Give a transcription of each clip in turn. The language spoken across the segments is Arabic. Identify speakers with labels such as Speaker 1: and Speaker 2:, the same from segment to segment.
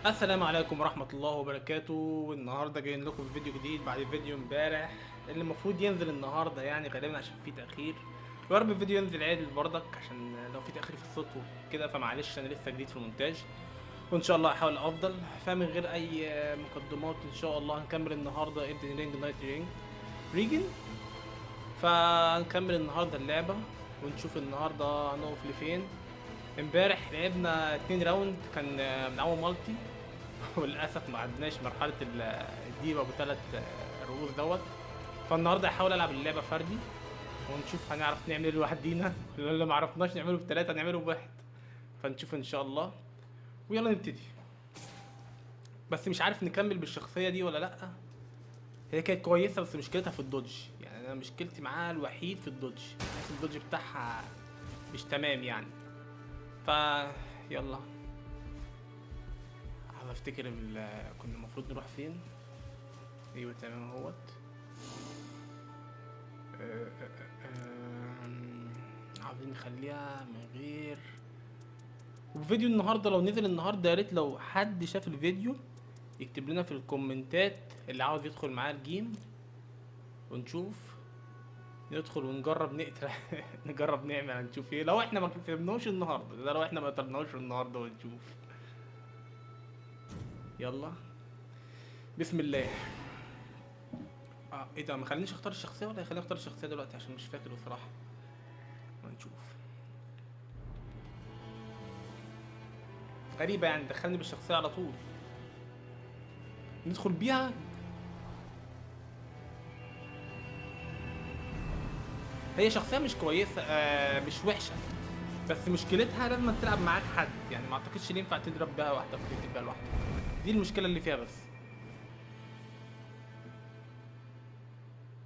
Speaker 1: السلام عليكم ورحمة الله وبركاته. والنهاردة جايين لكم في فيديو جديد بعد فيديو امبارح اللي المفروض ينزل النهاردة، يعني غالبا عشان فيه تأخير. يا رب الفيديو ينزل عادل برضك، عشان لو في تأخير في الصوت وكده فمعلش، أنا لسه جديد في المونتاج وإن شاء الله هحاول أفضل. فمن غير أي مقدمات إن شاء الله هنكمل النهاردة إيدن رينج نايت ريجن. فهنكمل النهاردة اللعبة ونشوف النهاردة هنقف لفين. امبارح لعبنا 2 راوند، كان من أول مالتي وللاسف ما عدناش مرحله الديب ابو 3 رؤوس دوت. فالنهارده هحاول العب اللعبه فردي ونشوف هنعرف نعمل ايه لوحدينا اللي ما عرفناش نعمله ب3 نعمله ب1. فنشوف ان شاء الله ويلا نبتدي. بس مش عارف نكمل بالشخصيه دي ولا لا. هي كانت كويسه بس مشكلتها في الدوج، يعني انا مشكلتي معاها الوحيد في الدوج، بحس الدوج بتاعها مش تمام يعني. ف يلا هفتكر كنا المفروض نروح فين. ايوه تمام اهوت. عاوزين نخليها من غير. وفيديو النهارده لو نزل النهارده يا ريت لو حد شاف الفيديو يكتب لنا في الكومنتات اللي عاوز يدخل معاه الجيم ونشوف. ندخل ونجرب نقتل نجرب نعمل هنشوف ايه لو احنا ما كسبناش النهارده، ده لو احنا ما قتلناش النهارده ونشوف. يلا بسم الله. ايه ده، ما خلينيش اختار الشخصيه ولا خليني اختار الشخصيه دلوقتي عشان مش فاكر بصراحه. هنشوف. غريبه يعني دخلني بالشخصيه على طول. ندخل بيها. هي شخصية مش كويسة، مش وحشة، بس مشكلتها لما تلعب معاك حد، يعني ما اعتقدش ينفع تضرب بيها لوحدك وتقتل بيها لوحدك. دي المشكلة اللي فيها بس،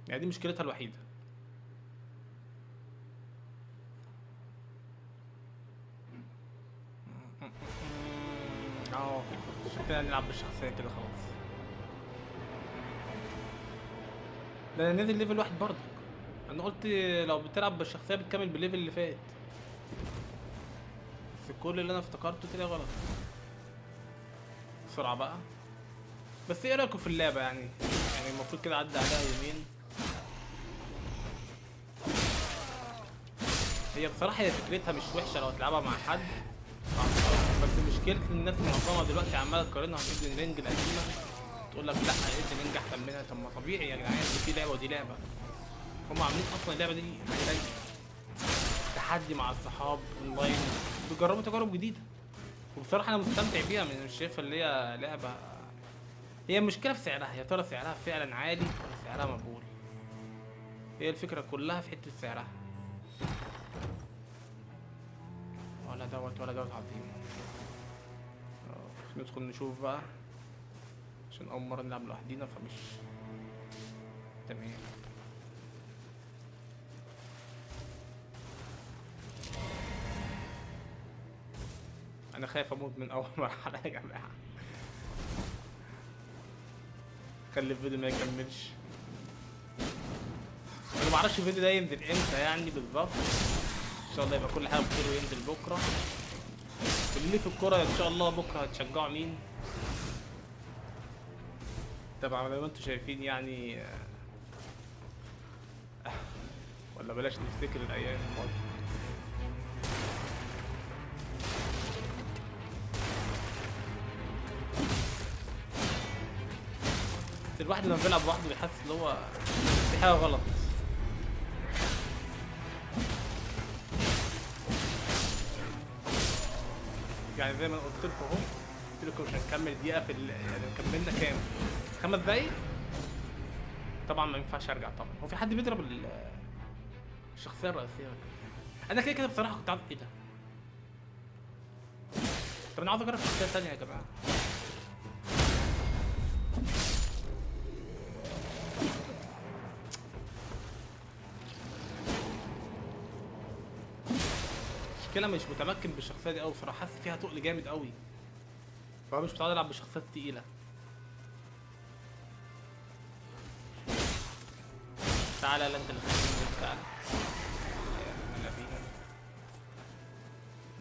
Speaker 1: يعني دي مشكلتها الوحيدة. اهو شكلنا نلعب بالشخصية كده خلاص. ده انا نازل ليفل 1 برضك. انا قلت لو بتلعب بالشخصية بتكمل بالليفل اللي فات، بس كل اللي انا افتكرته طلع غلط. بسرعة بقى. بس ايه رأيكم في اللعبة يعني المفروض كده عدى عليها يومين. هي بصراحة هي فكرتها مش وحشة لو تلعبها مع حد، بس مشكلة الناس معظمها دلوقتي عمالة تقارنها بإيدن رينج القديمة، تقول لك لا إيدن رينج أحسن منها. طب ما طبيعي يا جدعان، دي لعبة ودي لعبة. هم عاملين أصلا اللعبة دي زي تحدي مع الصحاب أونلاين، بيجربوا تجارب جديدة. وبصراحة أنا مستمتع بيها، مش شايفها اللي هي لعبة. هي المشكلة في سعرها، يا ترى سعرها فعلا عالي ولا سعرها مقبول؟ هي الفكرة كلها في حتة سعرها. ولا دوت ولا دوت عظيم. ندخل نشوف بقى، عشان أول مرة نلعب لوحدينا فمش تمام. أنا خايف أموت من أول مرحلة يا جماعة. خلي الفيديو ما يكملش. أنا معرفش الفيديو ده ينزل إمتى يعني بالظبط. إن شاء الله يبقى كل حاجة بخير وينزل بكرة. واللي في الكورة إن شاء الله بكرة هتشجعوا مين؟ طبعا زي ما انتوا شايفين يعني. ولا بلاش نفتكر الأيام الماضية. بس الواحد لما بيلعب لوحده بيحس ان هو في حاجه غلط. يعني زي ما قلت لكم اهو، قلت لكم مش هنكمل دقيقه يعني كملنا كام، 5 دقايق. طبعا ما ينفعش ارجع. طبعا هو في حد بيضرب الشخصيه الرئيسيه ولا إيه؟ انا كده كده بصراحه كنت عاوز ايه ده. طب انا عاوز اجرب شخصيه ثانيه يا جماعه. المشكله مش متمكن بالشخصيه دي قوي بصراحه، حاسس فيها تقل جامد قوي، فهو مش متعود العب بشخصيات تقيله. تعالى لا انت اللي خليني تعالى. يلا بينا.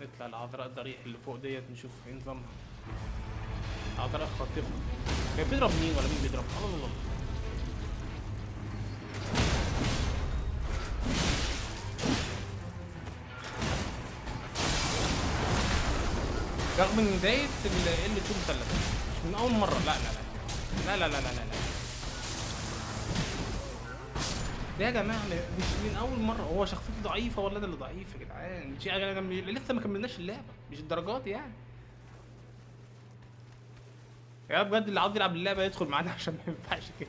Speaker 1: نطلع العذراء الضريح اللي فوق ديت نشوف ايه نظامها. عذراء خاطفة. هي بتضرب مين ولا مين بيضرب؟ الله الله. رغم ان بداية ال L2 مثلث مش من أول مرة. لا لا لا لا لا لا لا لا. ده يا جماعة مش من أول مرة. هو شخصيته ضعيفة ولا أنا اللي ضعيف يا جدعان؟ شيء لسه ما كملناش اللعبة، مش الدرجات يعني. يا بجد اللي عاوز يلعب اللعبة يدخل معانا عشان ما ينفعش كده.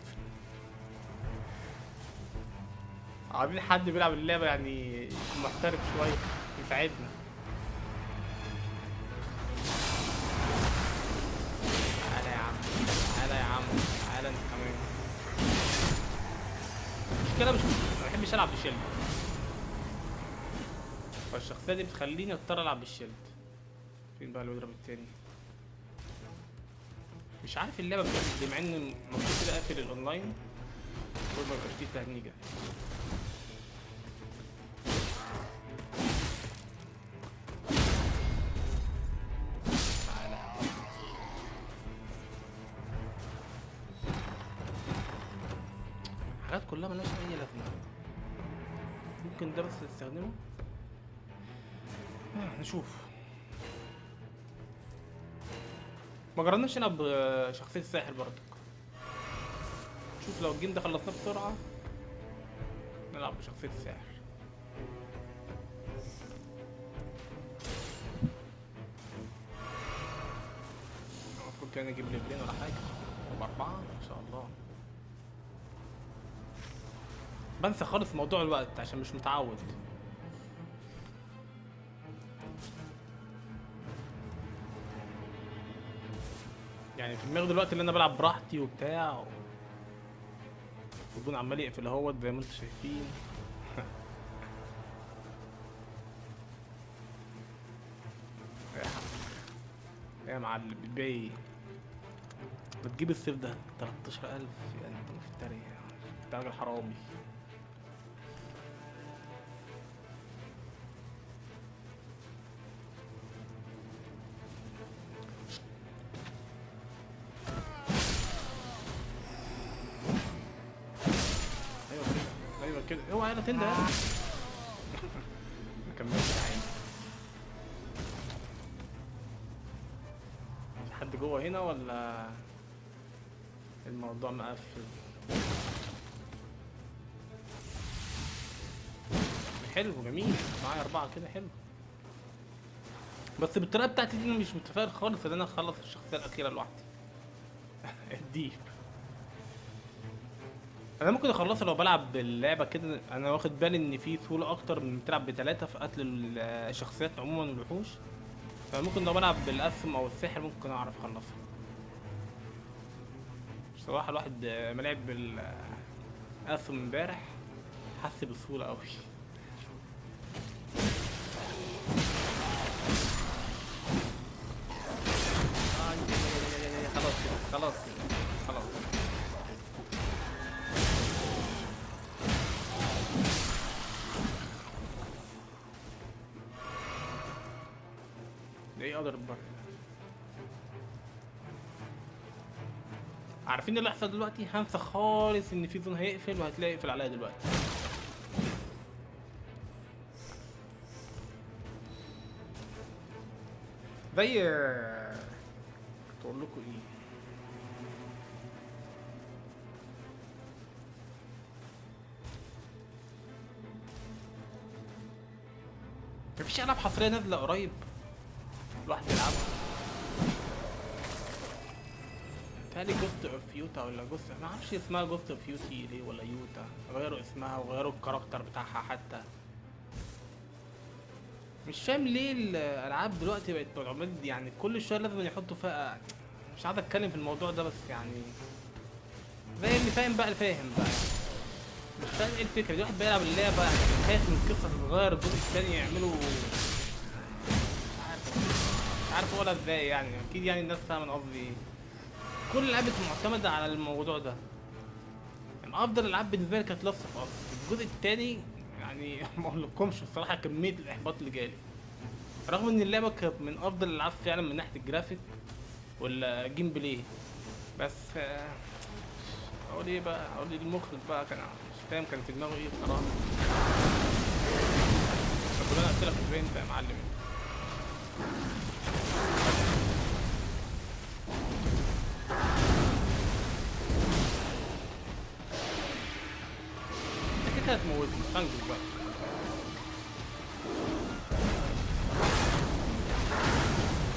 Speaker 1: عاوزين حد بيلعب اللعبة يعني يكون محترف شوية يساعدنا. تعالى يا عم، تعالى يا عم، تعالى انت كمان. مش كده، مش ما بحبش العب بالشيلد، فالشخصية دي بتخليني اضطر العب بالشيلد. فين بقى اللي بيضرب التاني؟ مش عارف اللعبة بجد، مع ان المفروض كده اقفل الاونلاين المفروض ميبقاش فيه تهنيجة. حاجات كلها ملهاش اي لازمة. ممكن درس تستخدمه؟ نشوف. ما جربناش نلعب بشخصية الساحر برضك. شوف لو الجيم ده خلصناه بسرعة نلعب بشخصية الساحر. المفروض كده نجيب ليفلين ولا حاجة، ب4 ان شاء الله. بنسى خالص موضوع الوقت عشان مش متعود. يعني في دماغي دلوقتي اللي انا بلعب براحتي وبتاع والجون عمال يقفل اهوت زي ما انتم شايفين. يا معلم بيبي ما تجيب السيف ده 13000 يعني انت مفتري، انت راجل حرامي. ايوه كده، ايوه كده، اوعى يلا تندى يلا. ما كملش يا عيني. في حد جوه هنا ولا الموضوع مقفل؟ حلو جميل، معايا 4 كده حلو. بس بالطريقه بتاعتي دي انا مش متفائل خالص ان انا اخلص الشخصيه الاخيره لوحدي. الديب انا ممكن اخلصها لو بلعب باللعبه كده. انا واخد بالي ان في سهوله اكتر من بتلعب ب3 في قتل الشخصيات عموما والوحوش، فممكن لو بلعب بالاسم او السحر ممكن اعرف اخلصها. بصراحه الواحد ما لعب بالاسم امبارح حس بسهوله قوي. خلاص كده، خلاص كده، خلاص. ايه اقدر بره. عارفين اللي هيحصل دلوقتي؟ هنسى خالص ان في زون هيقفل وهتلاقي يقفل عليا دلوقتي. زي كنت اقول لكم ايه، مفيش العاب حصريه نازله قريب الواحد يلعبها؟ تالي جوست اوف يوتا ولا جوست، ما اعرفش اسمها جوست اوف يوتي ليه ولا يوتا، غيروا اسمها وغيروا الكاركتر بتاعها حتى. مش فاهم ليه الالعاب دلوقتي بقت بتعمل يعني كل شويه لازم يحطوا فيها. مش عايز اتكلم في الموضوع ده بس يعني زي اللي فاهم بقى الفاهم بقى. مش فاهم ايه الفكره دي، واحد بيلعب اللعبه يعني خايف من القصه تتغير الجزء الثاني يعملوا مش عارف ولا ازاي يعني. اكيد يعني الناس فاهمه قصدي ايه. كل الالعاب معتمده على الموضوع ده. يعني افضل الالعاب بالنسبه لي كانت لاست اوف اس الجزء الثاني يعني ما اقولكمش الصراحه كميه الاحباط اللي جالي. رغم ان اللعبه كانت من افضل الالعاب فعلا من ناحيه الجرافيك والجيم بلاي. بس اقول ايه بقى، اقول ايه، المخرج بقى كان مش فاهم كان في دماغه ايه بصراحه. طب انا قلت لك ازاي انت يا معلم؟ انت كده هتموتني، انجز بقى.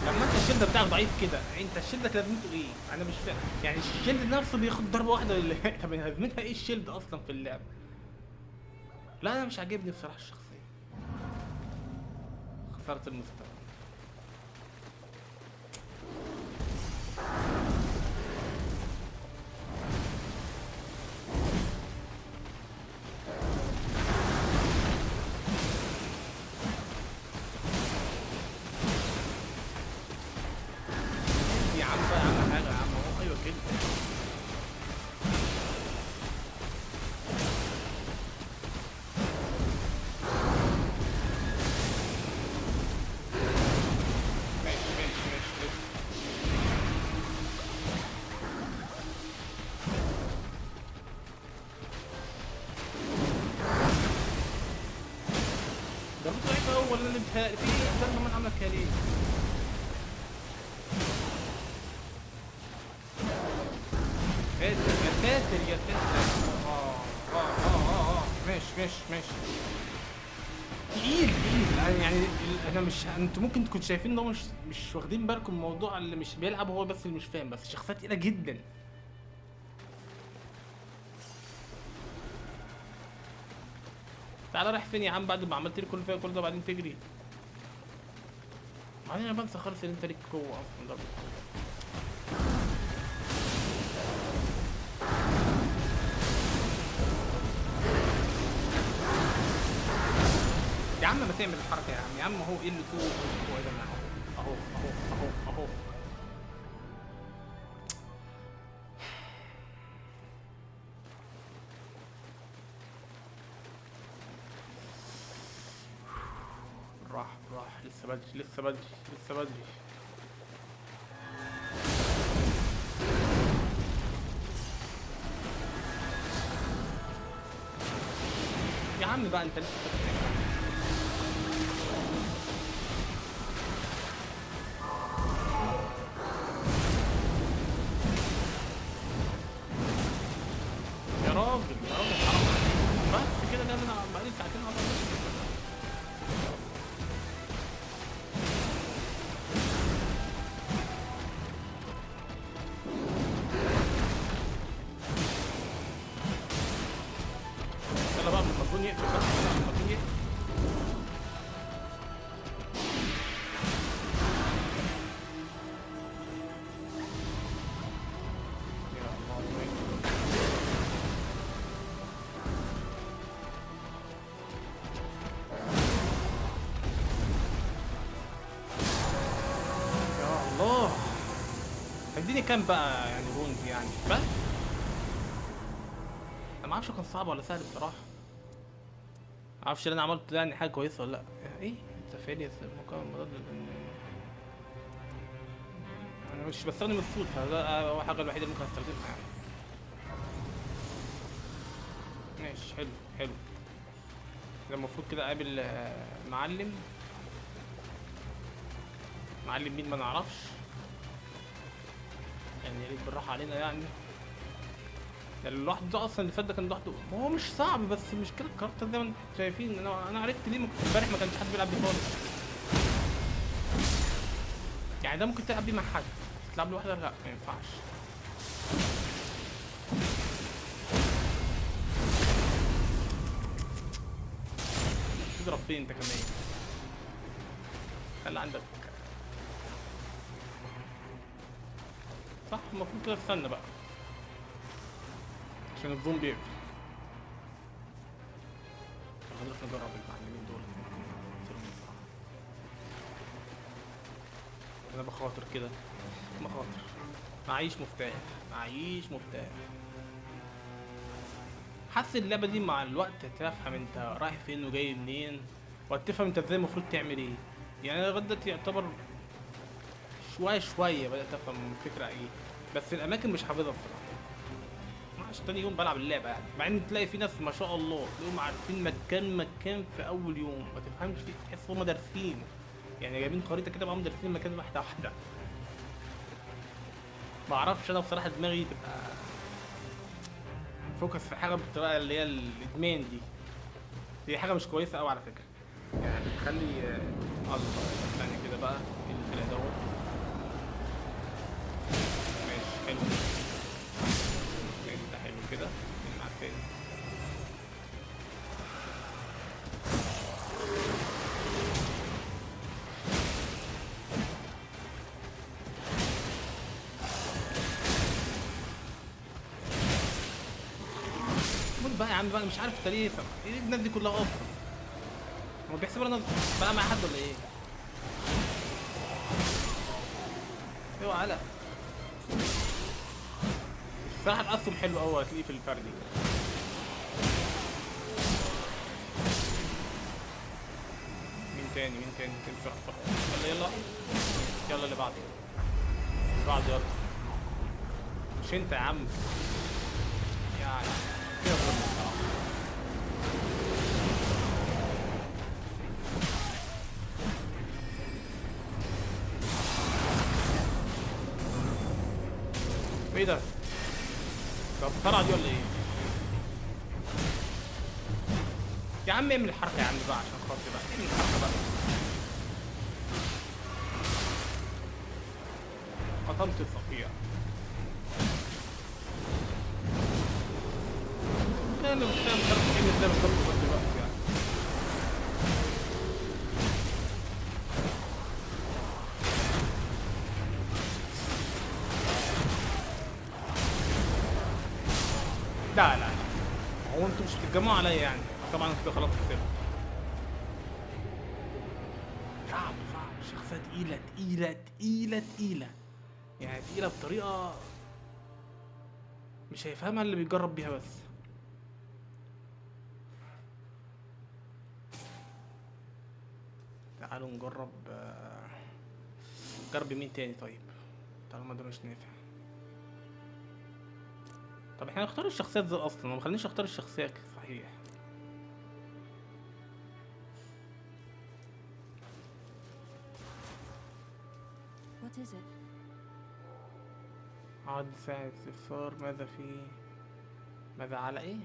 Speaker 1: لما انت الشيلد بتاعك ضعيف كده، انت الشيلد كده لازمته ايه؟ انا مش فاهم يعني الشيلد نفسه بياخد ضربه واحده طب لازمتها ايه الشيلد اصلا في اللعبه؟ لا انا مش عاجبني بصراحه الشخصيه. خساره المستوى. يا عم بقى اهم حاجه يا عم، هو ايوه كده. ماشي ماشي ماشي ماشي. ده مش ضعيف قوي ولا اللي بتهيألي في ايه؟ ده كمان عامله كده ليه؟ ساتر يا ساتر يا ساتر. ماشي ماشي ماشي. تقيل تقيل يعني انا مش، انتوا ممكن تكونوا شايفين ان هو مش واخدين بالكم من الموضوع، اللي مش بيلعب هو بس اللي مش فاهم، بس شخصيات تقيله جدا. تعالى رايح فين يا عم بعد ما عملت لي كل فيها كل ده بعدين تجري؟ بعدين انا بنسى خالص ان انت ليك قوه اصلا. ده يا عم ما تعمل الحركه يا عم، يا عم هو ايه اللي فوق هو يا جماعه؟ اهو اهو اهو اهو. راح لسه بدري لسه بدري لسه بدري. يا عم بقى انت لسه فاكر. يا راجل يا راجل حرام عليك. بس كده ده انا بقالي ساعتين اصلا. يلا بقى المفروض يقفل بس المفروض يقفل. يا الله يا الله. اديني كام بقى يعني بونز يعني بس. انا ما اعرفش كان صعب ولا سهل بصراحه. ما اعرفش اللي انا عملته ده يعني حاجه كويسه ولا لا. ايه التفعيل يا مكون مضاد انا مش بستخدم الصوت، فده هو الحاجه الوحيده اللي ممكن استخدمها يعني. ماشي حلو حلو. ده المفروض كده اقابل معلم. معلم مين ما نعرفش يعني، يا ريت بالراحه علينا يعني. الواحد ده اصلا اللي فات ده كان لوحده، هو مش صعب بس المشكله الكاركتر زي ما انتم شايفين. انا عرفت ليه امبارح ما كانش حد بيلعب بيه خالص. يعني ده ممكن تلعب بيه مع حد، تلعب لوحدك لا ما ينفعش. تضرب فين انت كمان؟ خلي عندك. صح المفروض كده استنى بقى عشان الزوم بيقفل. هنروح نجرب المعلمين دول. انا بخاطر كده بخاطر. معيش مفتاح معيش مفتاح. حاسس اللعبة دي مع الوقت تفهم انت رايح فين وجاي منين، وتفهم انت ازاي المفروض تعمل ايه. يعني لغايه دلوقتي يعتبر شويه شويه بدات افهم الفكره ايه، بس الاماكن مش حافظها بصراحه. عشان تاني يوم بلعب اللعبه يعني، مع ان تلاقي في ناس ما شاء الله تلاقيهم عارفين مكان مكان في اول يوم، ما تفهمش فيه، تحس هم دارسين يعني، جايبين خريطه كده معاهم دارسين المكان واحده واحده. ما اعرفش انا بصراحه دماغي تبقى فوكس في حاجه بالطريقه اللي هي الادمان دي. دي حاجه مش كويسه قوي على فكره، يعني بتخلي الله ثانيه كده بقى. إيه اللي طلع دوت؟ ماشي حلو. ماشي ده حلو كده. مع التاني. موت بقى يا عم بقى، مش عارف انت ليه ايه الناس دي كلها اصلا؟ هو بيحسبوا انا بقى مع حد ولا ايه؟ ايوه على الصراحه الاسهم حلو قوي هتلاقيه في الفردي. مين تاني بسرعه. يلا يلا اللي بعده. اللي بعده يلا. مش انت يا عم يعني كده ظلم بصراحه. ايه ده؟ طب بسرعه دي ولا ايه؟ يا عم اعمل الحركه يا عم بقى عشان خاطري بقى، اعمل الحركه بقى. قطمت الصفيع. انا مش فاهم خرجت مني ازاي بالظبط دلوقتي يعني. لا لا لا، هو انتوا مش بتتجمعوا عليا يعني؟ طبعا كده خلاص كسبت. صعب صعب، شخصية تقيلة تقيلة تقيلة تقيلة، يعني تقيلة بطريقة مش هيفهمها اللي بيجرب بيها بس. تعالوا نجرب نجرب مين تاني طيب، طالما ده مش نافع. طب احنا نختار الشخصيات زي اصلا، ما خلينيش اختار الشخصية صحيح.
Speaker 2: What is it?
Speaker 1: عاد ساعة استفسار، ماذا على ايه؟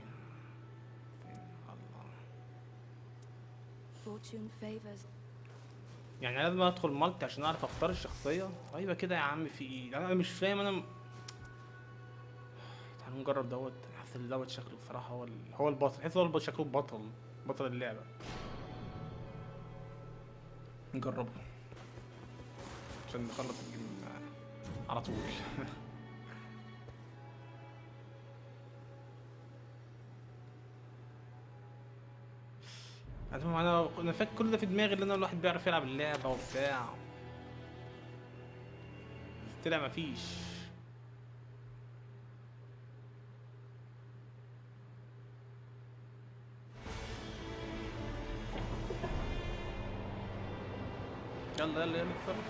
Speaker 1: الله.
Speaker 2: Fortune favors.
Speaker 1: يعني لازم ادخل مالتي عشان اعرف اختار الشخصية؟ طيب كده يا عم في ايه؟ انا مش فاهم انا. تعالوا نجرب دوت. حاسس ان دوت شكله بصراحة هو البطل، حاسس هو شكله بطل اللعبة. نجربه عشان نخلص الجيم على طول. انا فاكر كل ده في دماغي، ان انا الواحد بيعرف يلعب اللعبة وبتاع، بس طلع مفيش. يلا يلا يلا اتصرف.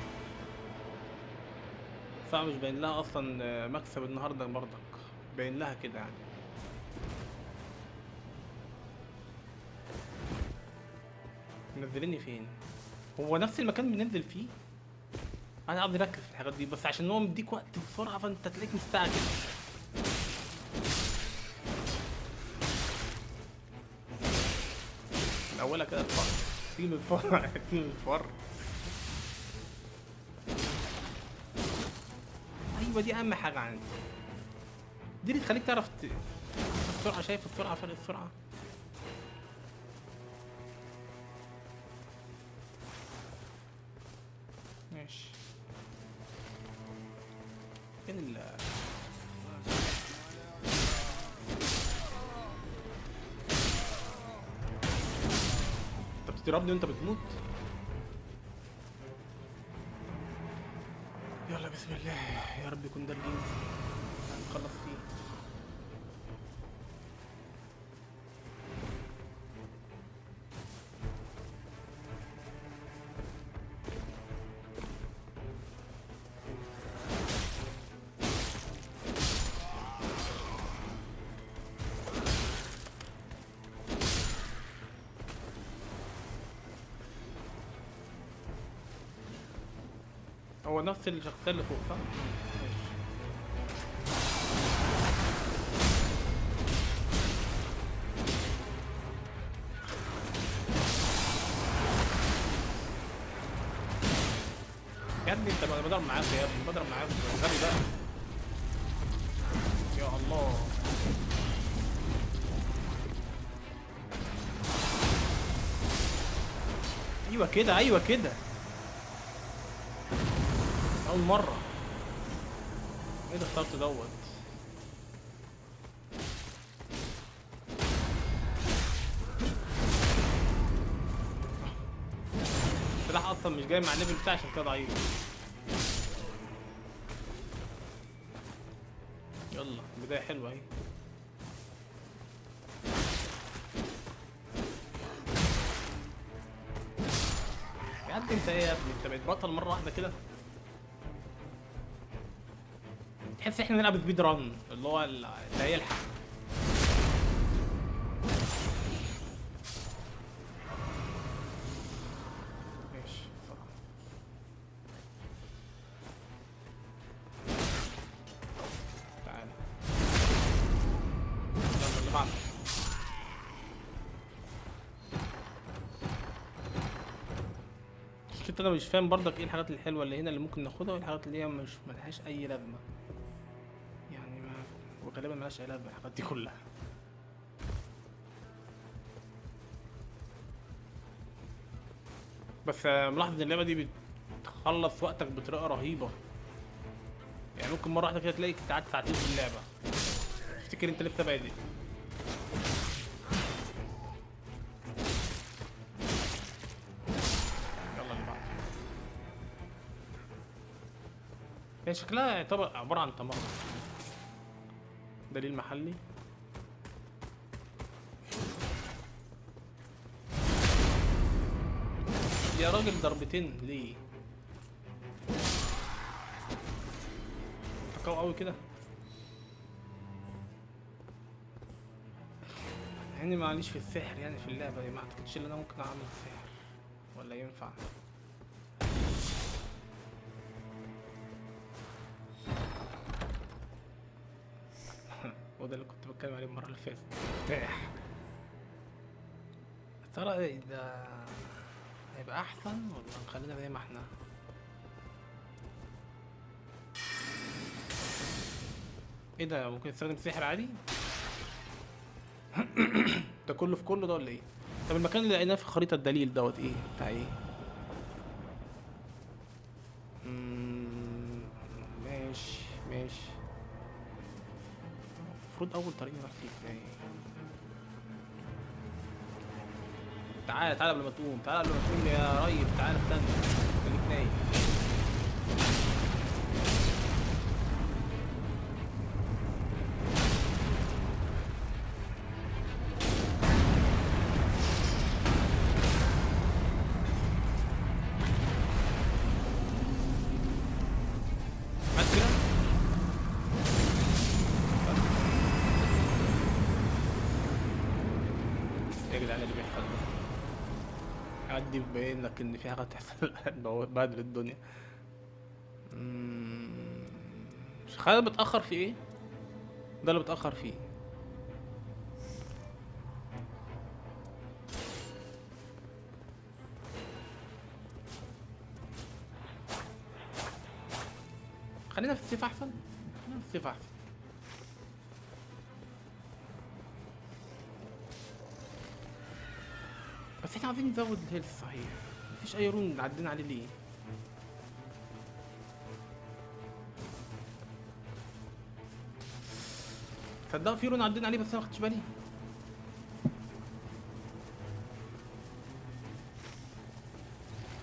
Speaker 1: صعب، مش باين لها اصلا مكسب النهارده برضك، باين لها كده يعني. منزليني فين؟ هو نفس المكان بننزل فيه؟ انا قاعد اركز في الحاجات دي بس عشان هو مديك وقت بسرعه، فانت تلاقيك مستعجل. من اولها كده الفر، تيم الفر. تيم الفر. ايوه دي اهم حاجه عندي، دي اللي تخليك تعرف السرعه. شايف السرعه، فرق السرعه. ماشي. فين انت بتضربني وانت بتموت؟ يلا بسم الله، يا رب يكون ده الجيم هنخلص فيه. هو نفس الشخصيه اللي فوق صح؟ ماشي. يا ابني انت بضرب معاك يا ابني، بضرب معاك غبي بقى. يا الله. ايوه كده، ايوه كده. اول مره. ايه ده اخترت دوت؟ السلاح اصلا مش جاي مع الليفل بتاعي عشان كده ضعيف. يلا بدايه حلوه اهي. يا ابني انت ايه يا ابني؟ انت بقيت بطل مره واحده كده. تحس احنا نلعب سبيد ران اللي هو اللي هيلحق. ماشي بصراحة. تعالى يلا اللي بعده. شفت انا مش فاهم برضك ايه الحاجات الحلوه اللي هنا اللي ممكن ناخدها والحاجات اللي هي مش ملهاش اي لازمه. يعني ما وغالبا ملهاش اي لازمه الحاجات دي كلها. بس ملاحظ ان اللعبه دي بتخلص وقتك بطريقه رهيبه. يعني ممكن مره واحده كده تلاقيك قعدت ساعتين في اللعبه. افتكر انت لسه بادئ. يلا اللي بعده. هي شكلها يعتبر عباره عن تمر. دليل محلي. يا راجل ضربتين ليه؟ قوي قوي كده. يعني معليش في السحر يعني في اللعبة دي، ما اعتقدش ان انا ممكن اعمل سحر ولا ينفع. وده اللي كنت بتكلم عليه المرة اللي فاتت. مفتاح. ترى ايه ده؟ هيبقى احسن ولا نخلينا زي ما احنا؟ ايه ده؟ ممكن نستخدم سحر عادي؟ ده كله في كله ده ولا ايه؟ طب المكان اللي لقيناه في خريطة الدليل دوت ايه؟ بتاع ايه؟ ماشي ماشي. المفروض اول طريق نروح فيه ازاي؟ تعالى تعالى قبل ما تقوم، تعالى قبل ما تقوم يا ريس، تعالى استنى. خليك نايم. بس كده؟ ايه يا جدعان اللي بيحصل ده؟ عدي بيبين لك ان في حاجه هتحصل. بهدل الدنيا. مش خلينا بتأخر في ايه؟ ده اللي بتأخر فيه. خلينا في السيف احسن. خلينا في السيف احسن. بس احنا عايزين نزود الهيلث صحيح. مفيش اي رون عدينا عليه ليه؟ تصدقوا في رون عدينا عليه بس انا مخدتش بالي.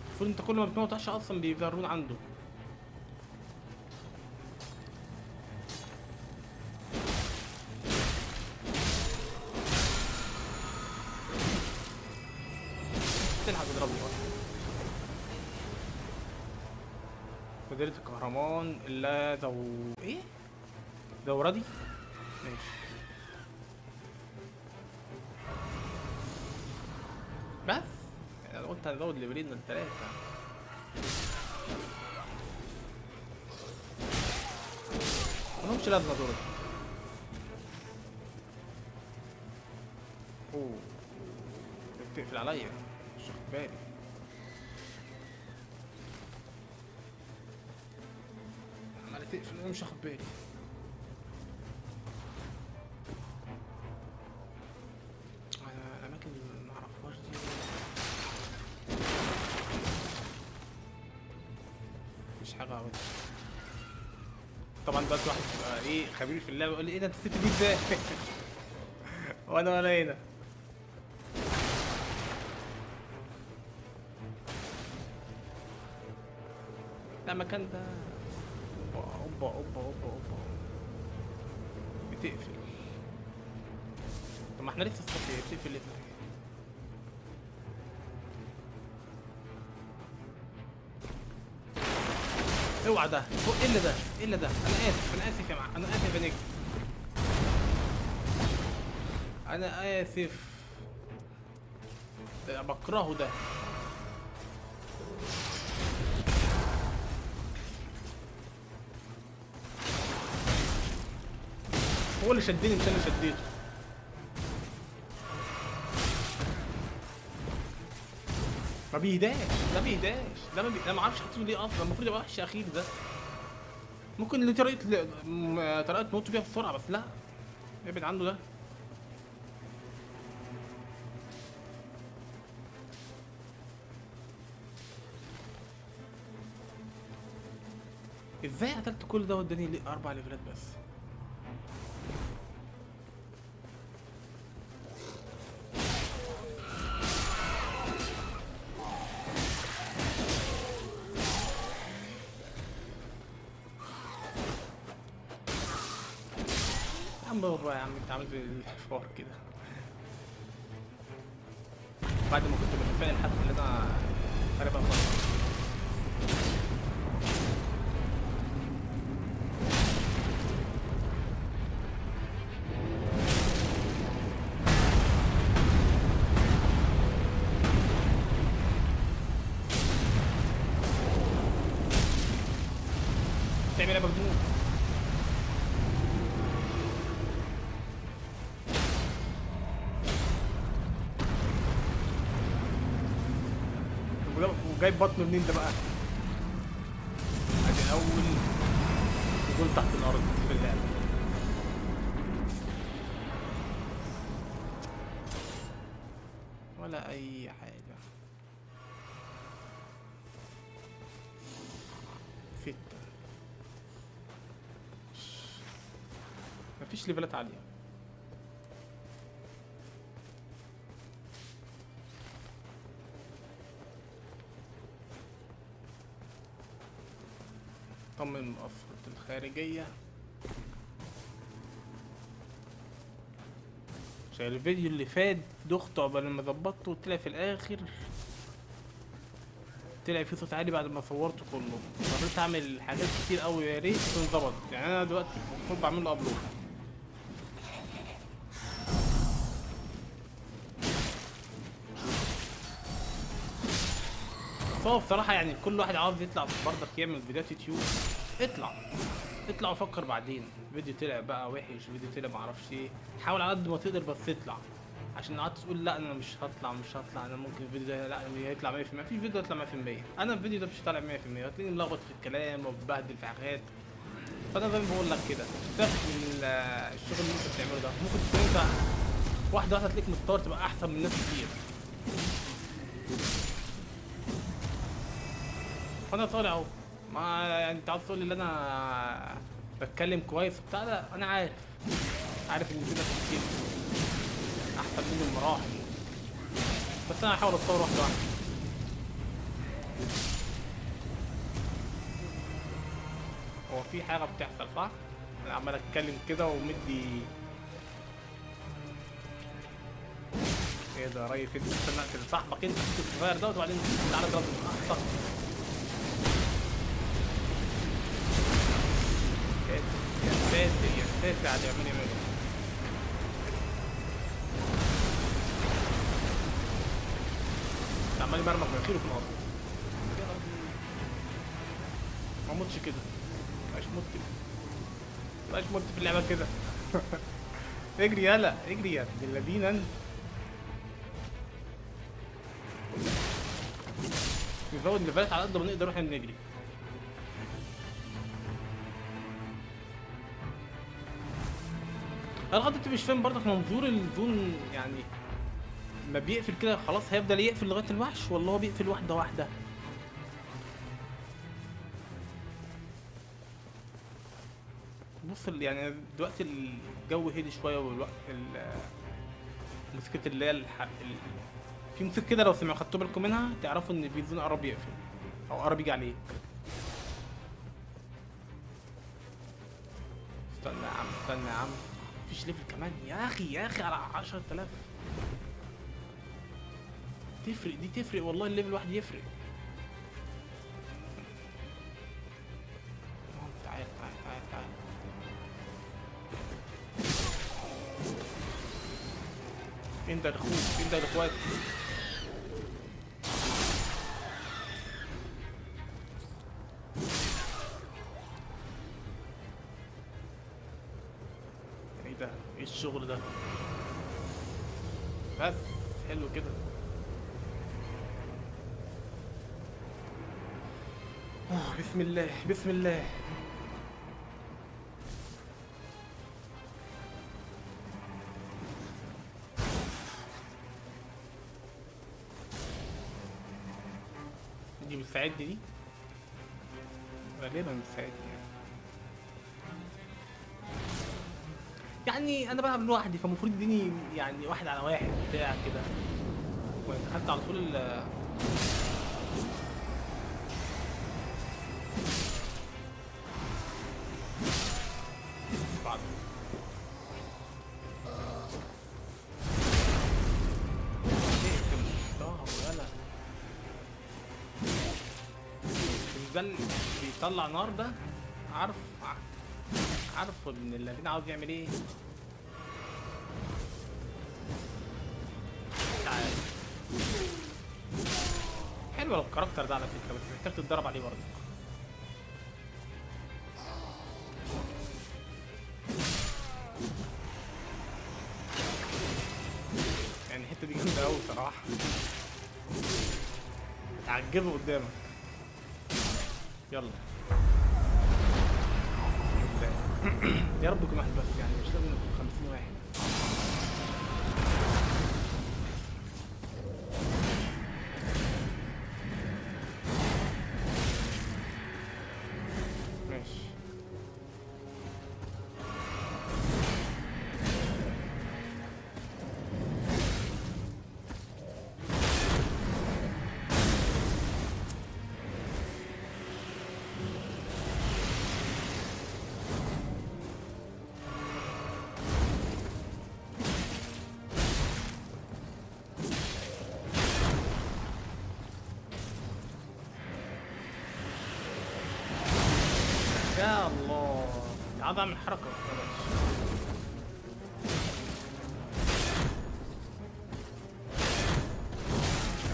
Speaker 1: المفروض انت كل ما بتموت عشا اصلا بيبقى الرون عنده. تلحق تضربني بقى. مديرة الكهرمان الا ايه؟ زوردي؟ ماشي. بس انا قلت هنزود ليفلين للتلاتة. مالهمش لازمه دول. اوه بتقفل عليا مش واخد بالي. عماله تقفل وانا مش واخد بالي. الاماكن اللي معرفهاش دي مش حاجه عبد. طبعا دلوقتي واحد بيبقى ايه خبير في اللعبه يقول لي ايه ده انت سبت دي ازاي؟ وانا ولا هنا. لا المكان ده اوبا اوبا اوبا اوبا بتقفل. طب ما احنا لسه الصبح بتقفل ليه؟ اوعى ده فوق. ايه اللي ده؟ ايه اللي ده؟ انا اسف انا اسف يا معلم، انا اسف يا نجم، انا اسف. ده بكرهه ده. هو اللي شدني مش انا اللي شديته. ما بيهداش ده، بيهداش ده، ده ما اعرفش حاطينه ليه اصلا. المفروض يبقى وحش اخير ده. ممكن اللي طريقه تنط بيها بسرعه، بس لا ابعد عنه ده. ازاي قتلت كل ده واداني 4 ليفلات بس؟ يا عم بابا يا عم انت عامل زي الحوار كده. بعد ما كنت متفائل حتى ان انا تقريبا خلاص. تعمل ايه يا مجنون؟ وجايب بطنه منين ده بقى؟ ادي اول نزول تحت الارض في اللعبه. ولا اي حاجه. فت مفيش ليفلات عاليه. طمن مقفرة الخارجية. عشان الفيديو اللي فات دخت عقبال ما ظبطته وطلع في الاخر طلع فيه صوت عالي بعد ما صورته كله. اضطريت اعمل حاجات كتير قوي يا ريت تكون ظبطت. يعني انا دلوقتي المفروض بعمل له ابلود. هو بصراحة يعني كل واحد عاوز يطلع برضك يعمل فيديوهات يوتيوب. اطلع وفكر بعدين. فيديو طلع بقى وحش، فيديو طلع معرفش ايه، حاول على قد ما تقدر بس اطلع. عشان قعدت تقول لا انا مش هطلع انا ممكن الفيديو ده لا هيطلع 100%. مفيش فيديو يطلع 100%. انا الفيديو ده مش طالع 100%، هتلاقيني ملخبط في الكلام وببهدل في حاجات. فانا زي ما بقول لك كده سيبك من الشغل اللي انت بتعمله ده. ممكن تكون انت واحدة تلاقيك متطور تبقى احسن من ناس كتير. فانا طالع اهو. ما يعني انت عاوز تقول لي ان انا بتكلم كويس وبتاع ده، انا عارف ان في ناس كتير احسن مني بمراحل، بس انا هحاول اتطور واحده واحده. هو في حاجه بتحصل صح؟ انا عمال اتكلم كده ومدي ايه ده يا ريس؟ انت استنى اقتل صاحبك انت الصغير دوت وبعدين تعالى اضرب اخطر. يا ساتر قاعد يعمل عمال يمرمط مناخيره في الارض. يا ربي ما موتش كده، مبقاش موت كده. مبقاش مت في اللعبه كده. اجري يلا اجري يا ابن الذين انت. نزود ليفلات على قد ما نقدر واحنا بنجري. انا لغايه دلوقتي مش فاهم برضك منظور الزون يعني. ما بيقفل كده خلاص هيفضل يقفل لغايه الوحش ولا هو بيقفل واحده واحده؟ بص يعني دلوقتي الجو هدي شويه والوقت موسيقى اللي هي في موسيقى كده لو خدتوا بالكم منها تعرفوا ان الزون قرب يقفل او قرب يجي عليه. استنى يا عم استنى يا عم. مفيش ليفل كمان يا اخي يا اخي على 10000. تفرق دي تفرق والله الليفل واحد يفرق. تعال تعال تعال تعال. فين ده الاخوات فين ده الاخوات؟ ايه ده ايه الشغل ده؟ بس حلو كده. بسم الله بسم الله. دي بتساعدني دي غالبا بتساعدني يعني انا بلعب لوحدي فالمفروض يديني يعني واحد على واحد بتاع كده. ودخلت على طول بعد يلا ده اللي بيطلع نار ده. عارف عارف ان الذين عاوز يعمل ايه. تعال حلو الكاركتر ده على فكره بس محتاج تتدرب عليه برضه. يعني الحته دي جامده قوي صراحه. هتعجبه قدامك. يلا يا رب يكون واحد بس يعني مش لازم نكون 50 واحد. ماشي يا الله. عاوز اعمل حركه بلاش.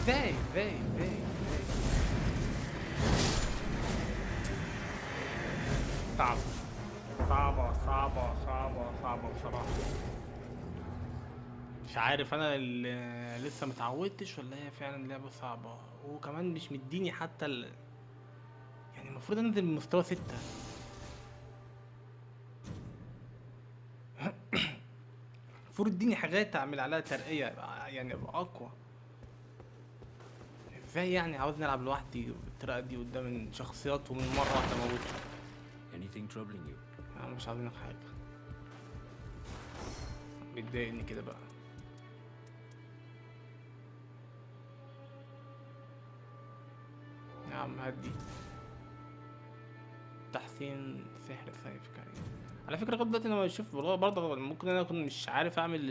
Speaker 1: ازاي صعبة صعبة بصراحة. مش عارف انا اللي لسه متعودتش ولا هي فعلا لعبة صعبة وكمان مش مديني حتى يعني المفروض انزل من مستوى 6. المفروض اديني حاجات اعمل عليها ترقية يعني ابقى اقوى. ازاي يعني عاوز نلعب لوحدي بالطريقة دي قدام شخصيات ومن مرة واحدة اموتها؟
Speaker 3: Anything troubling you?
Speaker 1: انا مش عاوزينك حاجة. بيضايقني كده بقى. يا عم هدي. تحسين سحر سيف كريم. على فكرة لغاية دلوقتي انا بشوف والله برضه ممكن انا اكون مش عارف اعمل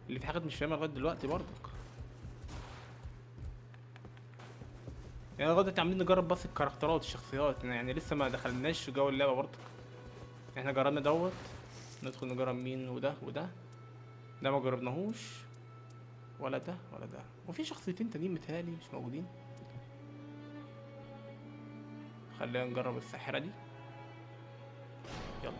Speaker 1: اللي في حاجات مش فاهمها لغاية دلوقتي برضه. يعني لغاية دلوقتي عاملين نجرب بس الكاركترات الشخصيات يعني لسه ما دخلناش في جو اللعبة برضه. احنا جربنا دوت. ندخل نجرب مين وده وده. ده ما جربناهوش ولا ده ولا ده وفي شخصيتين تانيين متهيألي مش موجودين. خلينا نجرب الساحرة دي. يلا.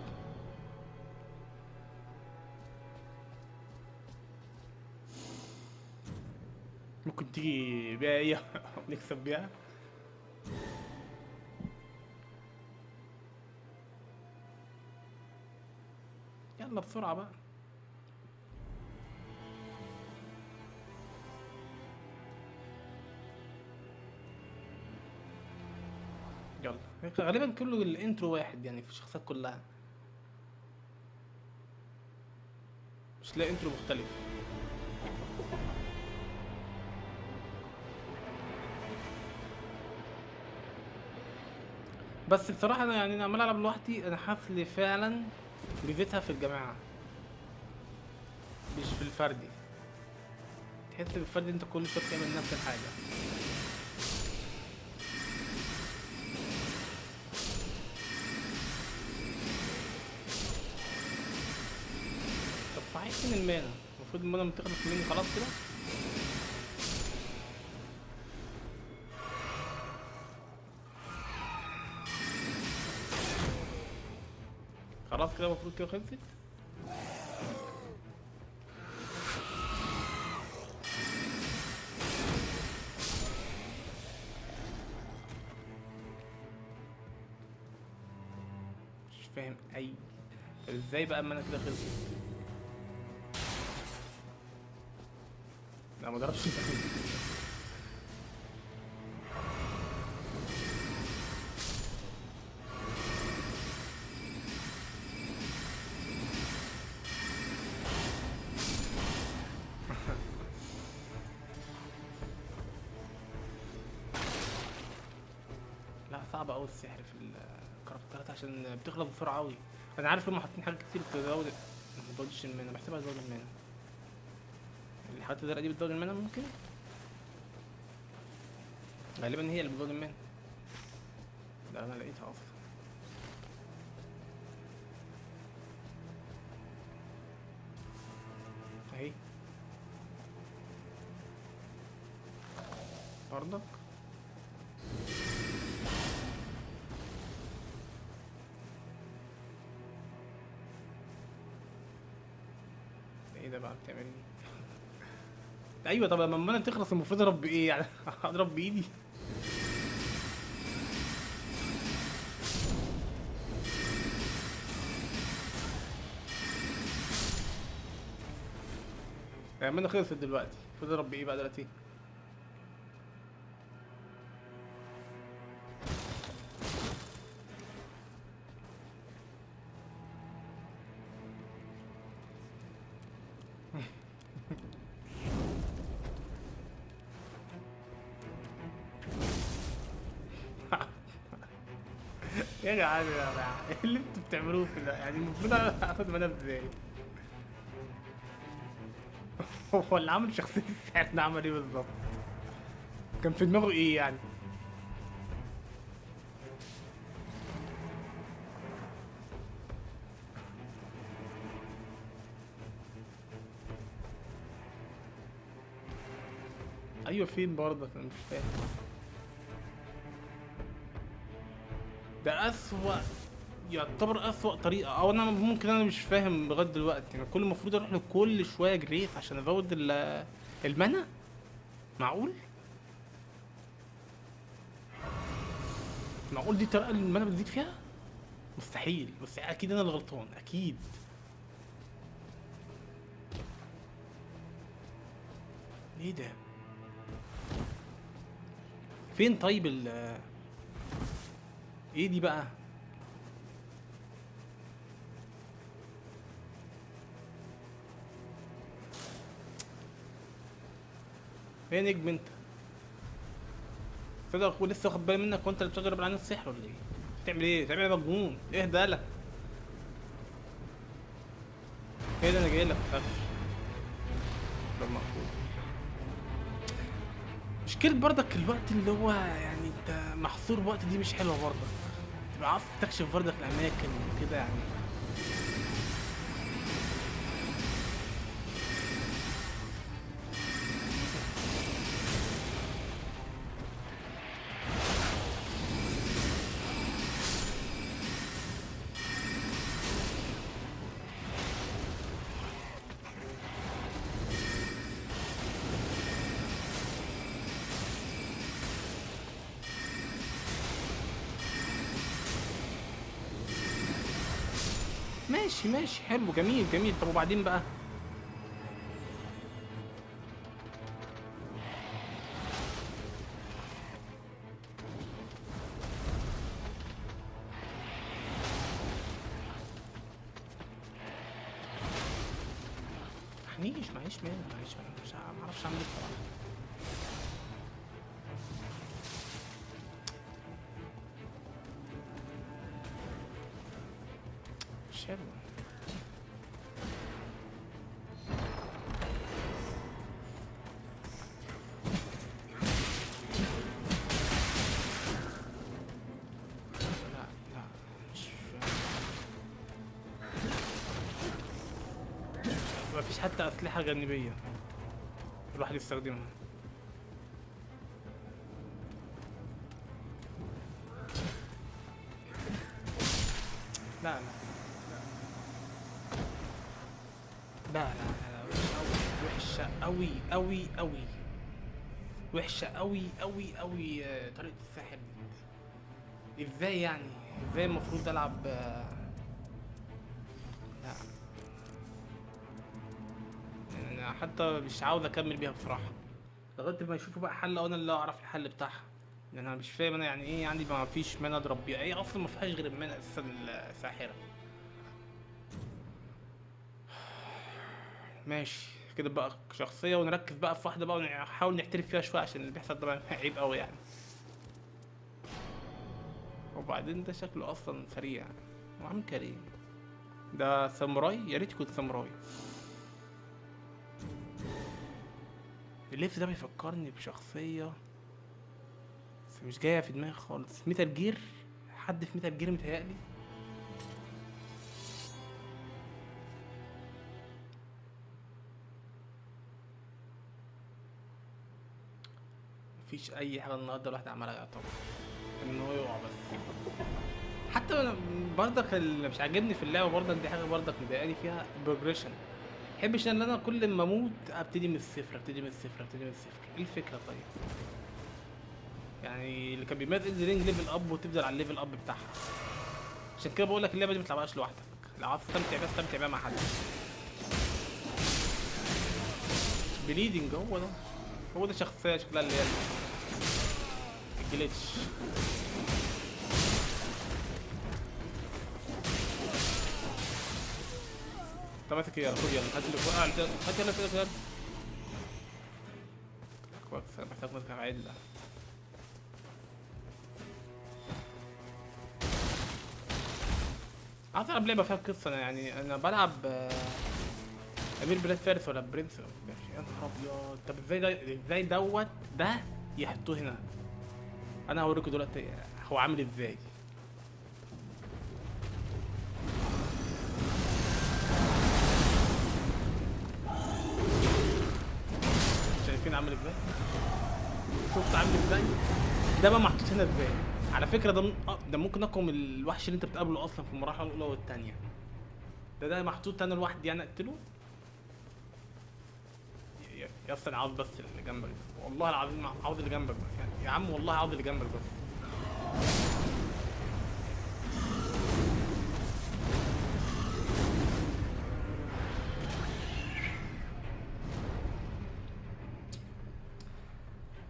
Speaker 1: ممكن تيجي بيها ايه ونكسب بيها. يلا بسرعة بقى. يلا غالبا كله الانترو واحد يعني في الشخصيات كلها، مش تلاقي انترو مختلف. بس بصراحة انا يعني انا عمال العب لوحدي، انا حاسس لي فعلا ميزتها في الجماعة مش في الفردي. تحس بالفردي انت كل شوية بتعمل نفس الحاجة. طب صحيح فين المانا؟ المفروض المانا بتخلص مني خلاص كده. خلاص كده المفروض كده خلصت. مش فاهم اي. طب ازاي بقى اما انا كده خلصت؟ لا ما ضربش انت. لا صعب قوي السحر في الكاركترات عشان بتخلص بسرعه قوي. انا عارف هم حاطين حاجات كتير بتزود، ما بتزودش المانا، بحسبها تزود المانا. الحاجات الزرقاء دي بتزود المانا ممكن، غالبا هي اللي بتزود المانا. ده انا لقيتها اصلا اهي برضك. ايه ده بقى بتعمل ايه؟ ايوه طب لما المانا تخلص المفروض اضرب بايه يعني؟ اضرب بايدي؟ يعني المانا خلصت دلوقتي المفروض اضرب بايه بقى دلوقتي؟ يا جدعان يا جماعه ايه اللي انتوا بتعملوه في ده؟ يعني المفروض أنا اخد منها ازاي؟ هو اللي عمل شخصية السحر ده عمل ايه بالظبط؟ كان في دماغه ايه يعني؟ ايوه فين برضه انا مش فاهم. ده اسوأ، يعتبر اسوأ طريقة، او انا ممكن انا مش فاهم لغاية دلوقتي. انا كل المفروض اروح له كل شوية جريس عشان ازود المنى؟ معقول؟ معقول دي الطريقة اللي المنى بتزيد فيها؟ مستحيل مستحيل، اكيد انا اللي غلطان اكيد. ايه ده؟ فين طيب ايه دي بقى؟ ايه نجم انت؟ صدق ولسه واخد بالي منك وانت اللي بتجرب العين السحر ولا ايه؟ بتعمل ايه؟ بتعمل ايه يا مجنون؟ اهدى لك. ايه ده انا جاي لك متخافش. باب مقفول. مشكلة برضك الوقت اللي هو يعني انت محصور وقت دي مش حلوة برضك. تبقى عاوز تكتشف برضك الاماكن وكده يعني. ماشي ماشي، حلو، جميل جميل. طب وبعدين بقى؟ معيش مانع، مش معرفش اعمل ايه بصراحة. مش حلو. لا لا، مش مفيش حتى أسلحة جانبية الواحد يستخدمها. لا لا لا لا لا، وحشة أوي أوي أوي، وحشة أوي أوي أوي. طريقة الساحر دي ازاي يعني؟ ازاي المفروض ألعب؟ لا يعني أنا حتى مش عاوز أكمل بيها بصراحة لغاية ما يشوفوا بقى حل، أو أنا اللي أعرف الحل بتاعها. يعني أنا مش فاهم أنا يعني إيه عندي ما فيش مانا أضرب بيها، هي أصلا ما فيهاش غير المانا أساسا الساحرة. ماشي كده بقى شخصية، ونركز بقى في واحدة بقى ونحاول نحترف فيها شوية، عشان اللي بيحصل ده بقى عيب أوي يعني. وبعدين ده شكله أصلا سريع وعم كريم. ده ساموراي، يا ريت يكون ساموراي. اللبس ده بيفكرني بشخصية بس مش جاية في دماغي خالص. ميتال جير، حد في ميتال جير متهيألي. مفيش أي حاجة النهاردة الواحد عملها يعتبر إن هو يقع بس. حتى أنا برضك اللي مش عاجبني في اللعبة برضك، دي حاجة برضك مضايقاني فيها، البروجريشن. محبش ان انا كل ما اموت ابتدي من الصفر، ابتدي من الصفر، ابتدي من الصفر. ايه الفكرة طيب؟ يعني اللي كان بيميز الدرينج ليفل اب وتفضل على الليفل اب بتاعها. عشان كده بقول لك اللعبة دي ما تلعبهاش لوحدك، لو عاوز تستمتع بيها استمتع بيها مع حد. بليدنج، هو ده شخصية شكلها اللي هي الجليتش. انت ماسك ايه؟ يلا خد، يلا هات اللي فوق، هات يلا كده كده. كويس، انا محتاج ماسك عدلة. عايز العب لعبة فيها قصة. انا يعني انا بلعب امير بلاد فارس ولا برنس. يا نهار ابيض، طب ازاي ده، ازاي ده يحطوه هنا؟ انا هوريكم دلوقتي هو عامل ازاي. شايفين عامل ازاي؟ شفت عامل ازاي؟ ده بقى محطوط هنا ازاي؟ على فكرة ده ممكن اقوم الوحش اللي انت بتقابله اصلا في المراحل الاولى والثانية. ده محطوط انا لوحدي يعني اقتله. يا اسطى انا عاوز بس اللي جنبك ده. والله العظيم عاوز اللي جنبك بقى. يعني يا عم والله عاوز اللي جنبك بس.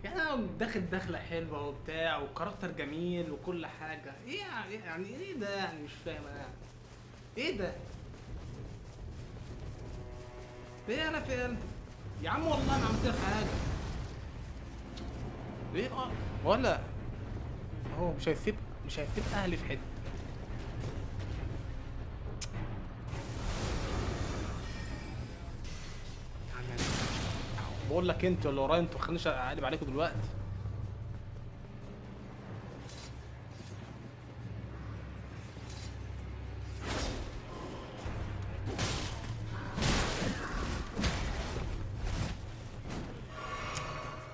Speaker 1: يعني انا داخل دخله حلوه وبتاع وكاركتر جميل وكل حاجه، ايه يعني ايه ده يعني؟ مش فاهم انا يعني. ايه ده؟ ايه انا فين؟ يا عم والله انا عملت لك حاجه. ايه ولا هو مش هيسيب اهلي في حته. يعني بقول لك انتوا اللي ورايا، انتوا خلينيش اقلب عليكم دلوقتي.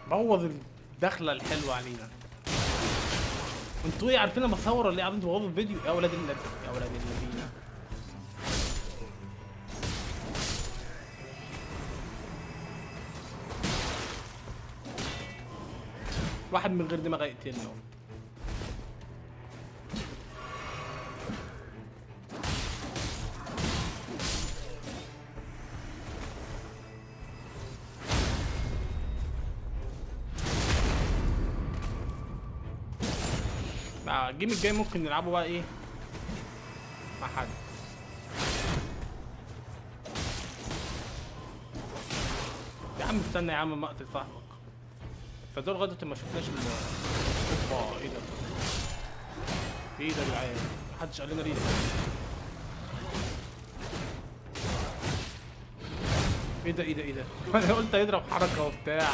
Speaker 1: بوظ الدخله الحلوه علينا. انتوا ايه عارفين انا بصور ولا ايه؟ عارفين تبوظوا الفيديو يا ولاد الذين، يا ولاد الذين. واحد من غير دماغ يقتلني اهو. الجيم الجاي ممكن نلعبه بقى ايه مع حد. يا عم استنى يا عم، ما اقتل صاحبك. فدول لغايه دلوقتي ما شفناش اوبا ايه ده؟ ايه ده يا جدعان؟ محدش قال لنا ليه؟ ايه ده ايه ده ايه ده؟ انا قلت هيضرب حركه وبتاع.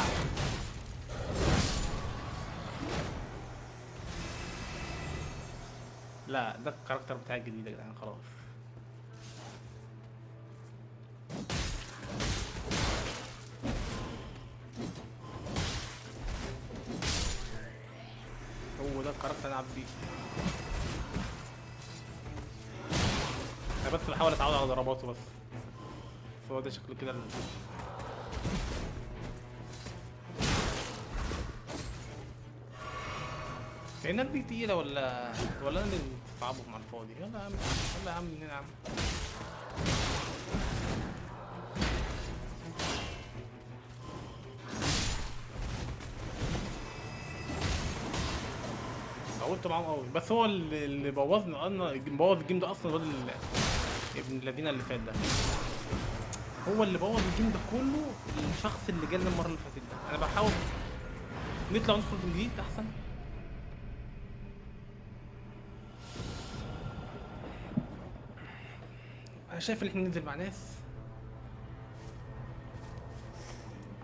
Speaker 1: لا ده الكاركتر بتاعي الجديد يا جدعان خلاص. هو ده الكاركتر اللي انا بيه. انا بس بحاول اتعود على ضرباته بس. هو ده شكله كده كأنها دي تقيلة ولا انا اللي بتصعبهم على الفاضي. يلا يا عم يلا يا عم منين يا عم. قلت معاهم قوي بس هو اللي بوظني انا بوظ الجيم ده اصلا الواد ابن الذين اللي فات ده. هو اللي بوظ الجيم ده كله الشخص اللي جالنا المره اللي فاتت ده. انا بحاول نطلع وندخل من جديد احسن. انا شايف ان احنا ننزل مع ناس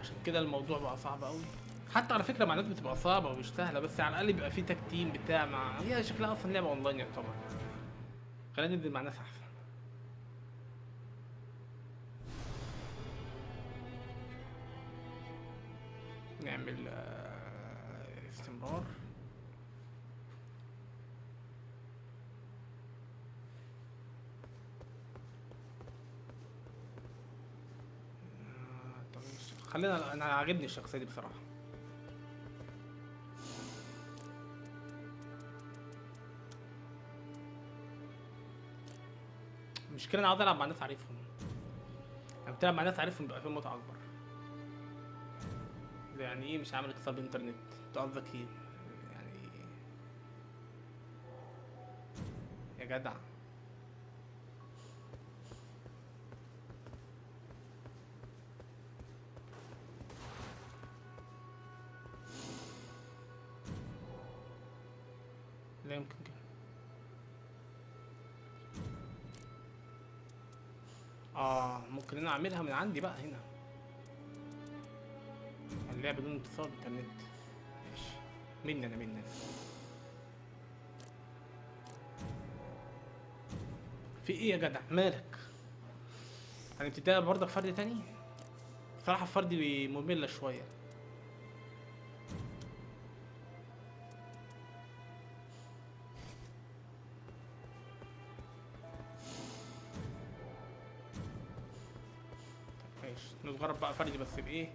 Speaker 1: عشان كده الموضوع بقى صعب قوي. حتى على فكره مع ناس بتبقى صعبه ومش سهله بس على الاقل بيبقى في تاك تيم بتاع مع هي شكلها اصلا لعبه اونلاين يعتبر. خلينا ننزل مع ناس احسن. نعمل استمرار. طب خلينا انا عاجبني الشخصيه دي بصراحه. المشكله انا عاوز العب مع ناس عارفهم. لما بتلعب مع ناس عارفهم بيبقى في متعه اكبر. يعني ايه مش عامل حساب انترنت؟ انت قصدك ايه يعني؟ يا جدع لا يمكن كده. ممكن انا اعملها من عندي بقى هنا. اللعبة بدون اتصال انترنت. ماشي مني انا. في ايه يا جدع مالك؟ هنبتدي برضك فرد تاني؟ بصراحة الفرد مملة شوية. ماشي نتغرب بقى فردي بس بايه؟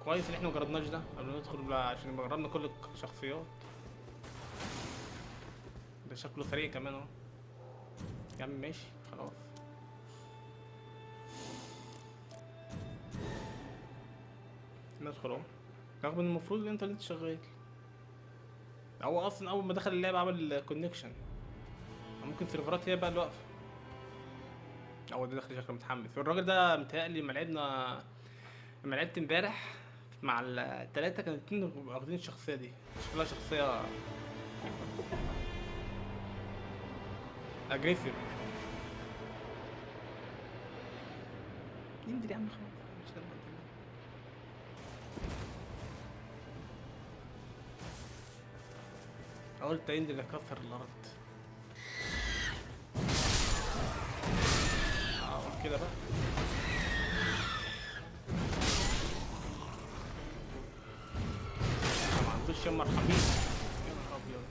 Speaker 1: كويس ان احنا مجربناش ده قبل ما ندخل بقى عشان جربنا كل الشخصيات. ده شكله سريع كمان اهو. يا عم ماشي خلاص. ندخل اهو رغم ان المفروض الانترنت شغال. هو اصلا اول ما دخل اللعبه عمل كونكشن. ممكن سيرفرات هي بقى اللي واقفه. ده داخل شكله متحمس. الراجل ده متهيألي لما لعبت امبارح مع التلاتة كانوا الاتنين واخدين الشخصية دي. شكلها شخصية اجريسيف. ينزل يا عم خلاص مش لما قلت ينزل يكسر الارض. كده بقى ما عندوش يا مرحبين. يا نهار ابيض.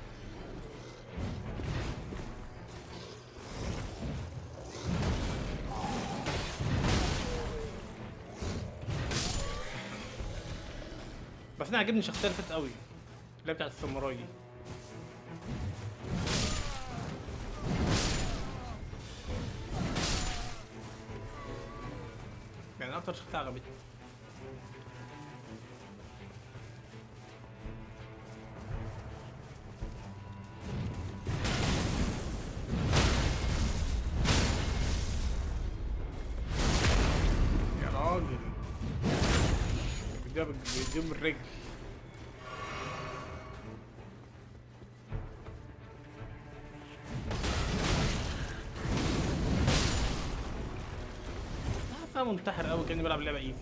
Speaker 1: بس انا عاجبني الشخصيه اللي فاتت قوي اللي بتاعت الساموراي دي. يعني اكتر شخصيه عجبتني. بيديهم الرجل. انا منتحر قوي كاني بلعب لعبه ايزي.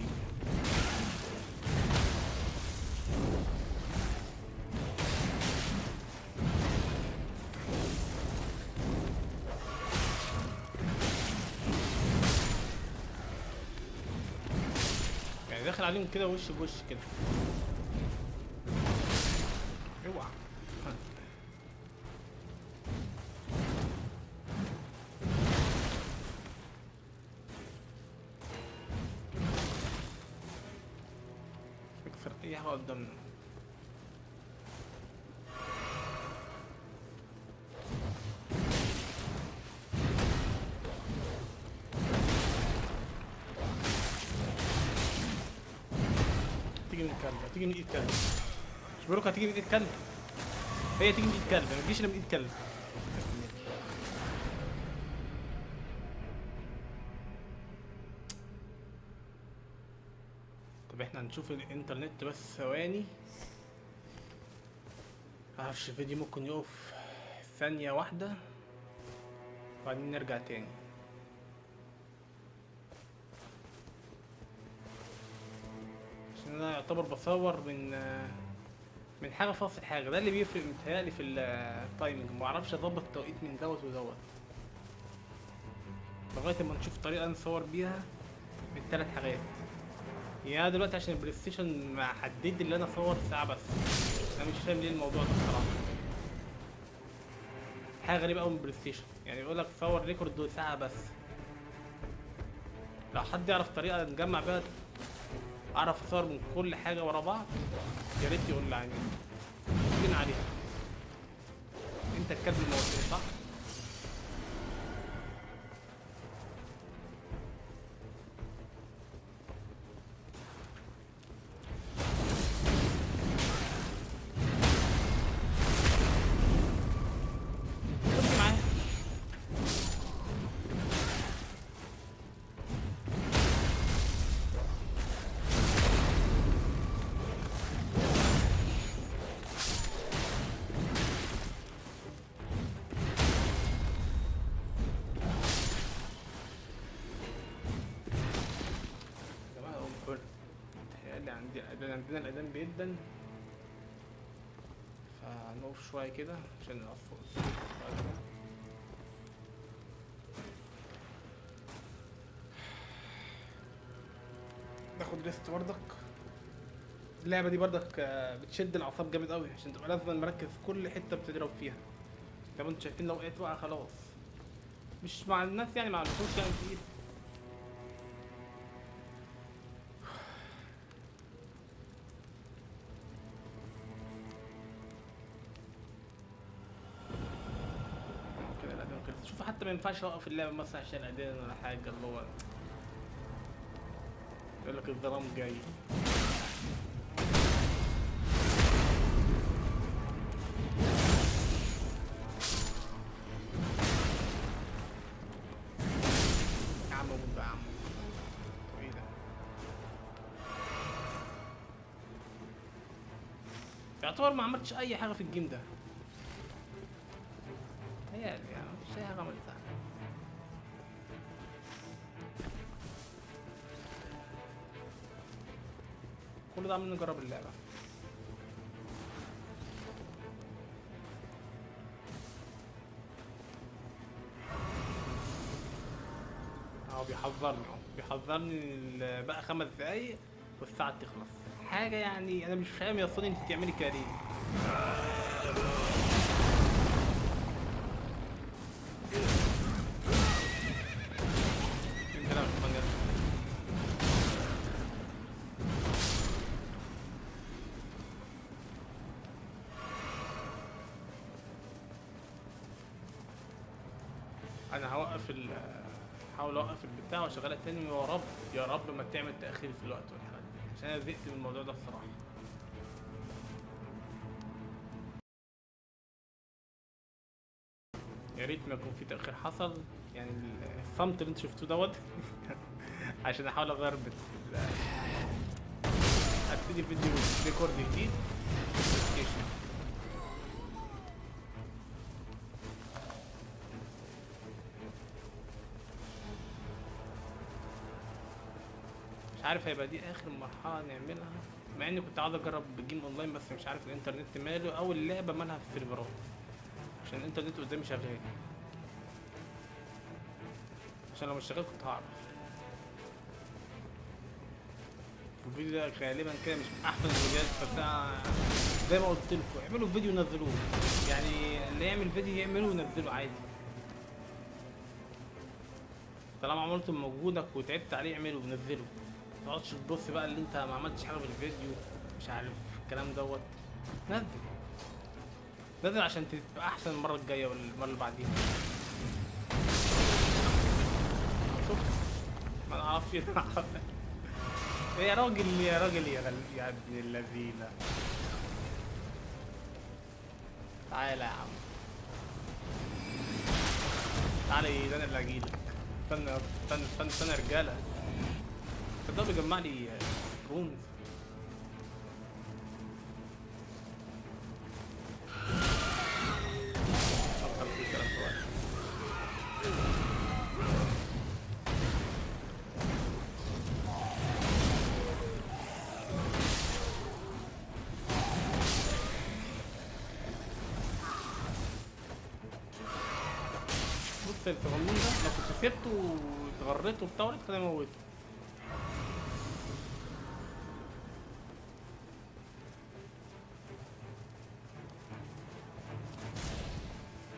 Speaker 1: يعني داخل عليهم كده وش بوش كده. اوعى. اكسر اي حاجه قدامنا. تيجي من الكلب، هتيجي من ايد كلب. مش بقولك هتيجي من ايد كلب؟ هي تيجي من ايد كلب، ما تجيش الا من ايد كلب. طب احنا هنشوف الانترنت بس ثواني. معرفش الفيديو ممكن يقف ثانية واحدة وبعدين نرجع تاني. عشان انا يعتبر بصور من حاجة فاصل حاجة، ده اللي بيفرق متهيألي في التايمنج. معرفش اظبط التوقيت من دوت ودوت لغاية اما نشوف طريقة نصور بيها من ثلاث حاجات. يعني انا دلوقتي عشان البلاي ستيشن محدد اللي انا اصور ساعة بس، انا مش فاهم ليه الموضوع ده بصراحة. حاجة غريبة اوي من البلاي ستيشن، يعني يقولك صور ريكورد ساعة بس. لو حد يعرف طريقة نجمع بيها اعرف اصور من كل حاجة ورا بعض يا ريت يقول لي عني. مين عليها؟ انت الكلب الموصل صح؟ خدني معاك. يا جماعة متهيألي عندنا الأذان بيدن، فهنقف شوية كده عشان نقف فوق الصوت شوية كده. ناخد ريست بردك. اللعبة دي بردك بتشد الأعصاب جامد أوي عشان تبقى لازم مركز في كل حتة بتضرب فيها. زي ما انتوا شايفين لو وقعت وقعة خلاص. مش مع الناس يعني، مع الوحوش يعني تقيل. كده الأذان خلص. شوف حتى ما ينفعش أوقف اللعبة مثلا عشان الأذان ولا حاجة، اللي هو يقولك الظلام جاي. يا عم موت بقى يا عم. ايه ده؟ يعتبر ما عملتش أي حاجة في الجيم ده. هي يعني مش أي حاجة عملتها. كل ده عمال نجرب اللعبة. اهو بيحذرني بقى 5 دقايق والساعة تخلص. حاجة يعني انا مش فاهم يا صوني انت بتعملي كده ليه؟ انت لا مش مجال. انا هحاول اوقف البتاع واشغلها تاني، ويا رب يا رب ما تعمل تأخير في الوقت والحاجات دي، عشان انا زهقت من الموضوع ده الصراحة. يا ريت ما يكون في تأخير حصل، يعني الصمت اللي انتوا شفتوه دوت عشان احاول اغير هبتدي فيديو ريكورد جديد ستيشن. مش عارف هيبقى دي اخر مرحله نعملها، مع اني كنت عاوز اجرب جيم اونلاين بس مش عارف الانترنت ماله او اللعبه مالها في السيرفرات، عشان الانترنت قدامي شغال، عشان لو مش شغال كنت هعرف. الفيديو ده غالبا كده مش احسن الفيديوهات، بس زي ما قلت لكم اعملوا فيديو ونزلوه، يعني اللي يعمل فيديو يعمله ونزله عادي، طالما عملته بمجهودك وتعبت عليه اعمله ونزله، متقعدش تبص بقى اللي انت ما عملتش حاجه في الفيديو مش عارف الكلام دوت. نزل عشان تبقى احسن المره الجايه والمره اللي بعديها. شوف ما نعرفش يا راجل يا راجل يا ابن اللذينه، تعالى يا عم تعالى. ايه ده انا اللي هجيلك. استنى استنى استنى استنى يا رجاله، ده بيجمع لي رومز. الصغنون ده لو كنت سبته واتغريت وبتاع كان هيموته.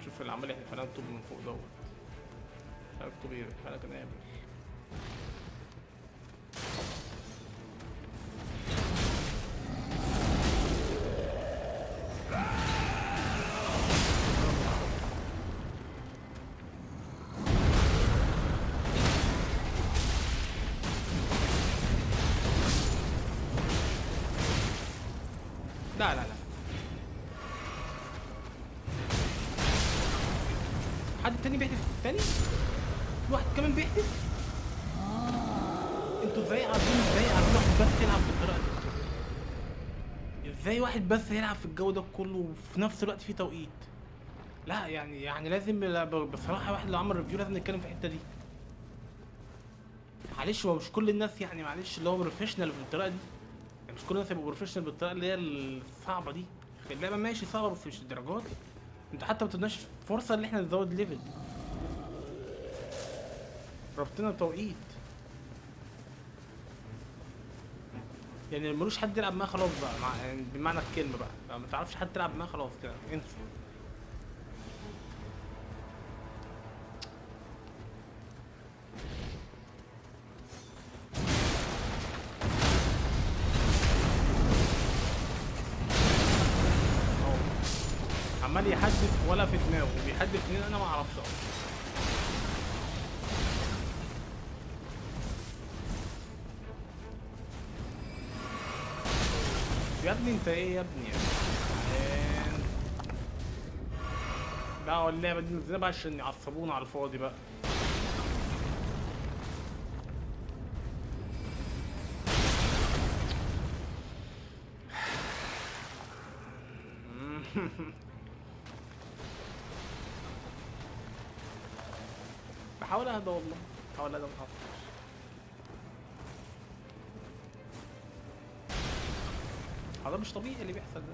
Speaker 1: شوف العملية احنا خلينا نطوب من فوق دوت، خلينا نطوب ايه خلينا كده نعمل. لا لا لا حد تاني بيحدف تاني؟ في واحد كمان بيحدف؟ انتوا ازاي عارفين واحد بس يلعب بالطريقة دي؟ ازاي واحد بس يلعب في الجو ده كله وفي نفس الوقت في توقيت؟ لا يعني لازم بصراحة واحد لو عمل ريفيو لازم نتكلم في الحتة دي. معلش هو مش كل الناس يعني معلش اللي هو بروفيشنال بالطريقة دي، مش كل الناس هيبقوا بروفيشنال بالطريقه اللي هي الصعبه دي. اللعبه ماشي صعبه بس مش الدرجات، انت حتى ما تدناش فرصه ان احنا نزود ليفل، ربطنا بتوقيت يعني اللي ملوش حد يلعب معاه خلاص بقى يعني بمعنى الكلمه بقى ما تعرفش حد تلعب معاه خلاص كده انسى. عمال يحدف ولا في دماغه بيحدف منين انا ما اعرفش اصلا. يا ابني انت ايه يا ابني يعني لا اللعبه دي منزلها بقى عشان يعصبونا على الفاضي بقى. بحاول اهدى والله بحاول اهدى محافظ. هذا مش طبيعي اللي بيحصل ده.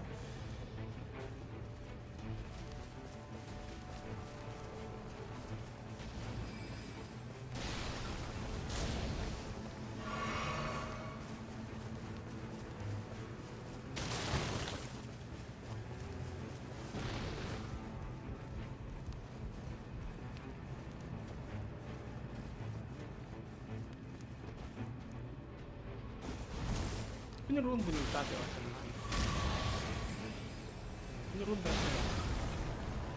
Speaker 1: فين الروند اللي بتاعتي اصلا؟ فين الروند ده؟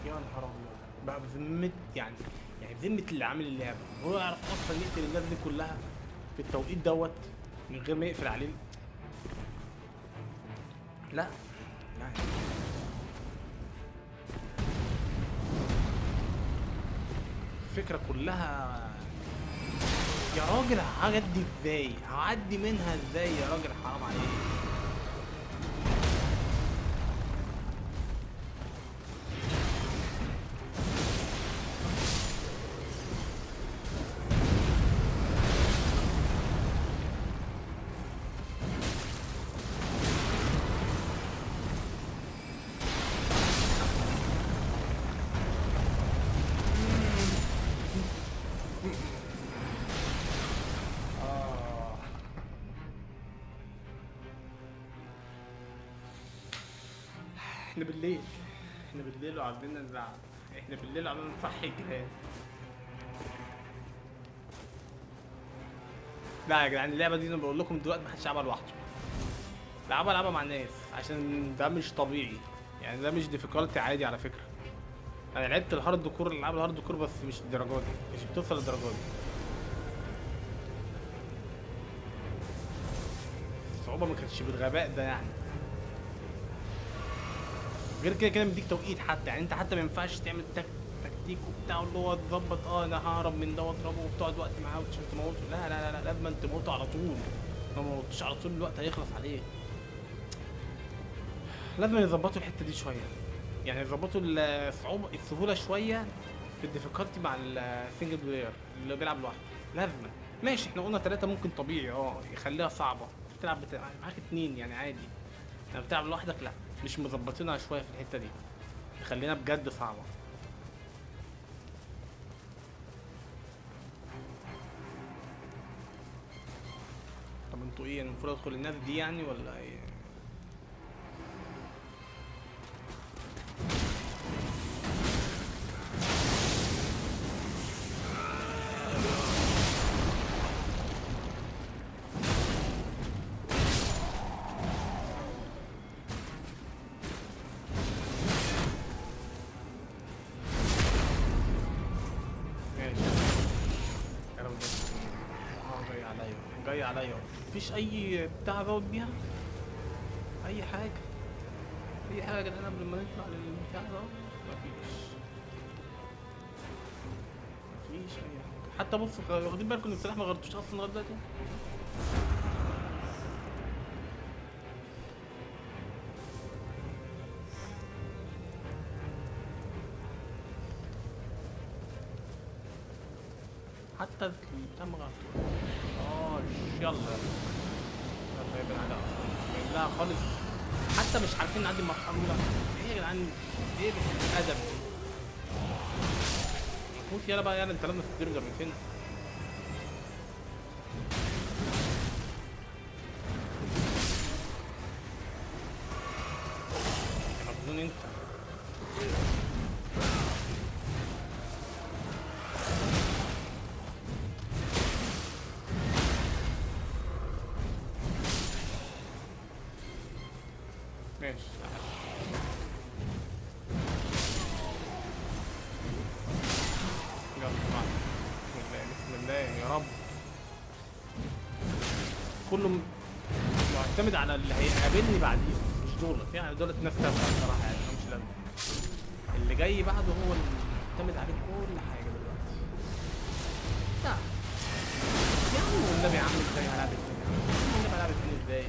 Speaker 1: يا نهار ابيض بقى بذمة يعني بذمة اللي عامل اللعبة هو يعرف اصلا يقتل الناس دي كلها في التوقيت دوت من غير ما يقفل عليه؟ لا لا الفكرة كلها يا راجل هعدي ازاي؟ هعدي منها ازاي يا راجل حرام عليك. احنا بالليل، احنا بالليل وعاملين نلعب، احنا بالليل وعاملين نصحي الجيران. لا يا جدعان اللعبه دي انا بقول لكم دلوقتي محدش يلعبها لوحده، العبها مع الناس عشان ده مش طبيعي، يعني ده مش ديفيكولتي عادي على فكره. انا لعبت الهارد كور، العاب الهارد كور بس مش الدرجه دي، مش بتوصل للدرجه دي. الصعوبه ما كانتش بالغباء ده يعني. غير كده كده مديك توقيت حتى، يعني انت حتى ما ينفعش تعمل تكتيك وبتاع اللي هو تظبط انا ههرب من ده واضربه وبتقعد وقت معاه عشان تموته. لا لا لا لا، لازم تموته على طول، لو ما موتش على طول الوقت هيخلص عليه. لازم يظبطوا الحته دي شويه، يعني يظبطوا الصعوبه السهوله شويه في الديفيكالتي مع السنجل بلاير اللي بيلعب لوحده. لازم ماشي، احنا قلنا 3 ممكن طبيعي يخليها صعبه، بتلعب معاك 2 يعني عادي. لما بتلعب لوحدك لا، مش مظبطينها شويه في الحته دي، خلينا بجد صعبه. طب انتوا ايه، المفروض ادخل الناس دي يعني ولا ايه؟ جاي عليا، مفيش اي بتاع ازود بيها اي حاجه، اي حاجه يا جدعان قبل ما نطلع للبتاع ده. مفيش اي حاجه حتى. بص واخدين بالكم ان السلاح ما غيرتوش اصلا لغايه دلوقتي. حتى البتاع ما غيرتوش. يلا يلا يبان عليها اصلا، باين لها خالص. حتى مش عارفين نعدي المرحله الاولى. ايه يا جدعان، ايه الادب دي؟ موت يلا بقى، يلا انت لازم ترجع من فين؟ يا مجنون انت. ماشي يلا بقى. بسم الله يا رب. كله معتمد على اللي هيقابلني بعديهم، مش دولت يعني، دولت ناس تافهه الصراحه يعني، مش لازم. اللي جاي بعده هو اللي معتمد عليه كل حاجه دلوقتي. لا يا عم والنبي يا عم، ازاي هلعب التاني؟ والنبي هلعب التاني ازاي؟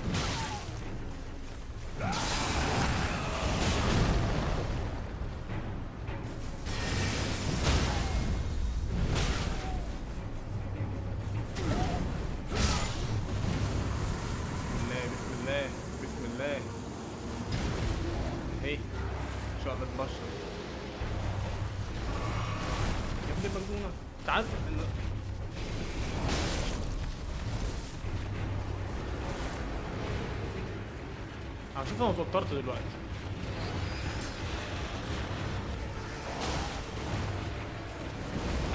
Speaker 1: بسم الله اهي ان شاء الله تبشر يا ابني المجنونه. انت عارف ان هشوف، انا اتوترت دلوقتي.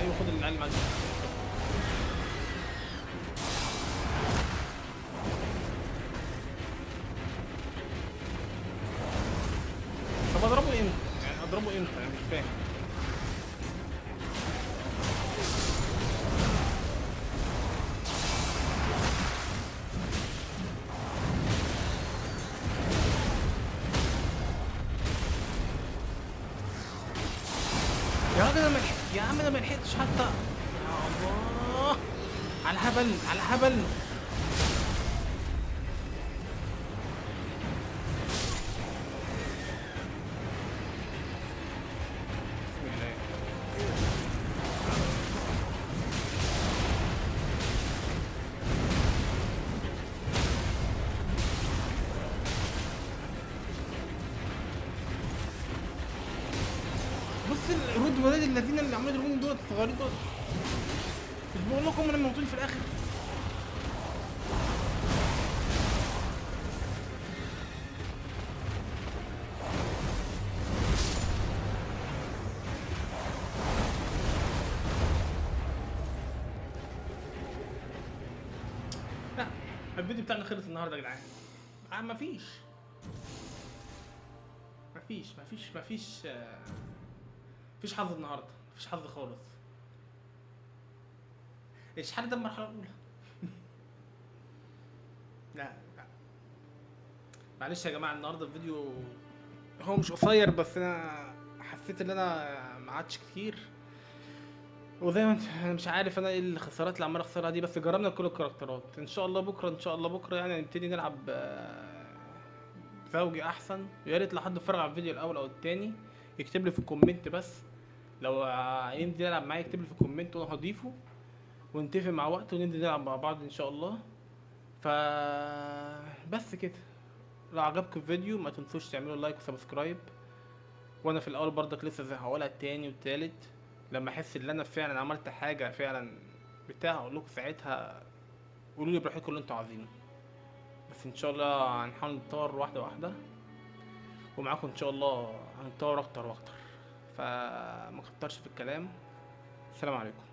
Speaker 1: ايوه خد العلم معاك. طب اضربه امتى؟ يعني اضربه امتى؟ انا مش فاهم. يا راجل انا يا عم انا ما لحقتش حتى. يا الله على الهبل، على الهبل. بص الرد ولاد الذين اللي عملوا يضربوني دول الصغيرين دول، مش بقول لكم انا موتوني في الاخر. الفيديو بتاعنا خلص النهارده يا جدعان. مفيش مفيش حظ النهارده، مفيش حظ خالص. الشحن ده المرحله الاولى. لا معلش يا جماعه، النهارده الفيديو هو مش قصير، بس انا حسيت ان انا ما عادش كتير. وزي ما انا مش عارف انا ايه الخسارات اللي عمال اخسرها دي، بس جربنا كل الكاركترات. ان شاء الله بكره، ان شاء الله بكره يعني نبتدي نلعب زوجي احسن. ويا ريت لو حد اتفرج على الفيديو الاول او التاني يكتب لي في الكومنت، بس لو ينزل يلعب معايا يكتب لي في الكومنت وانا هضيفه، ونتفق مع وقت وننزل نلعب مع بعض ان شاء الله. ف بس كده. لو عجبكم الفيديو ما تنسوش تعملوا لايك وسبسكرايب. وانا في الاول برضك لسه زي هقولها التاني والتالت، لما احس ان انا فعلا عملت حاجه فعلا بتاع اقول لكم ساعتها قولوا لي براحتكم اللي انتوا عايزينه. بس ان شاء الله هنحاول نتطور واحده واحده، ومعاكم ان شاء الله هنتطور اكتر واكتر. فما كترش في الكلام. السلام عليكم.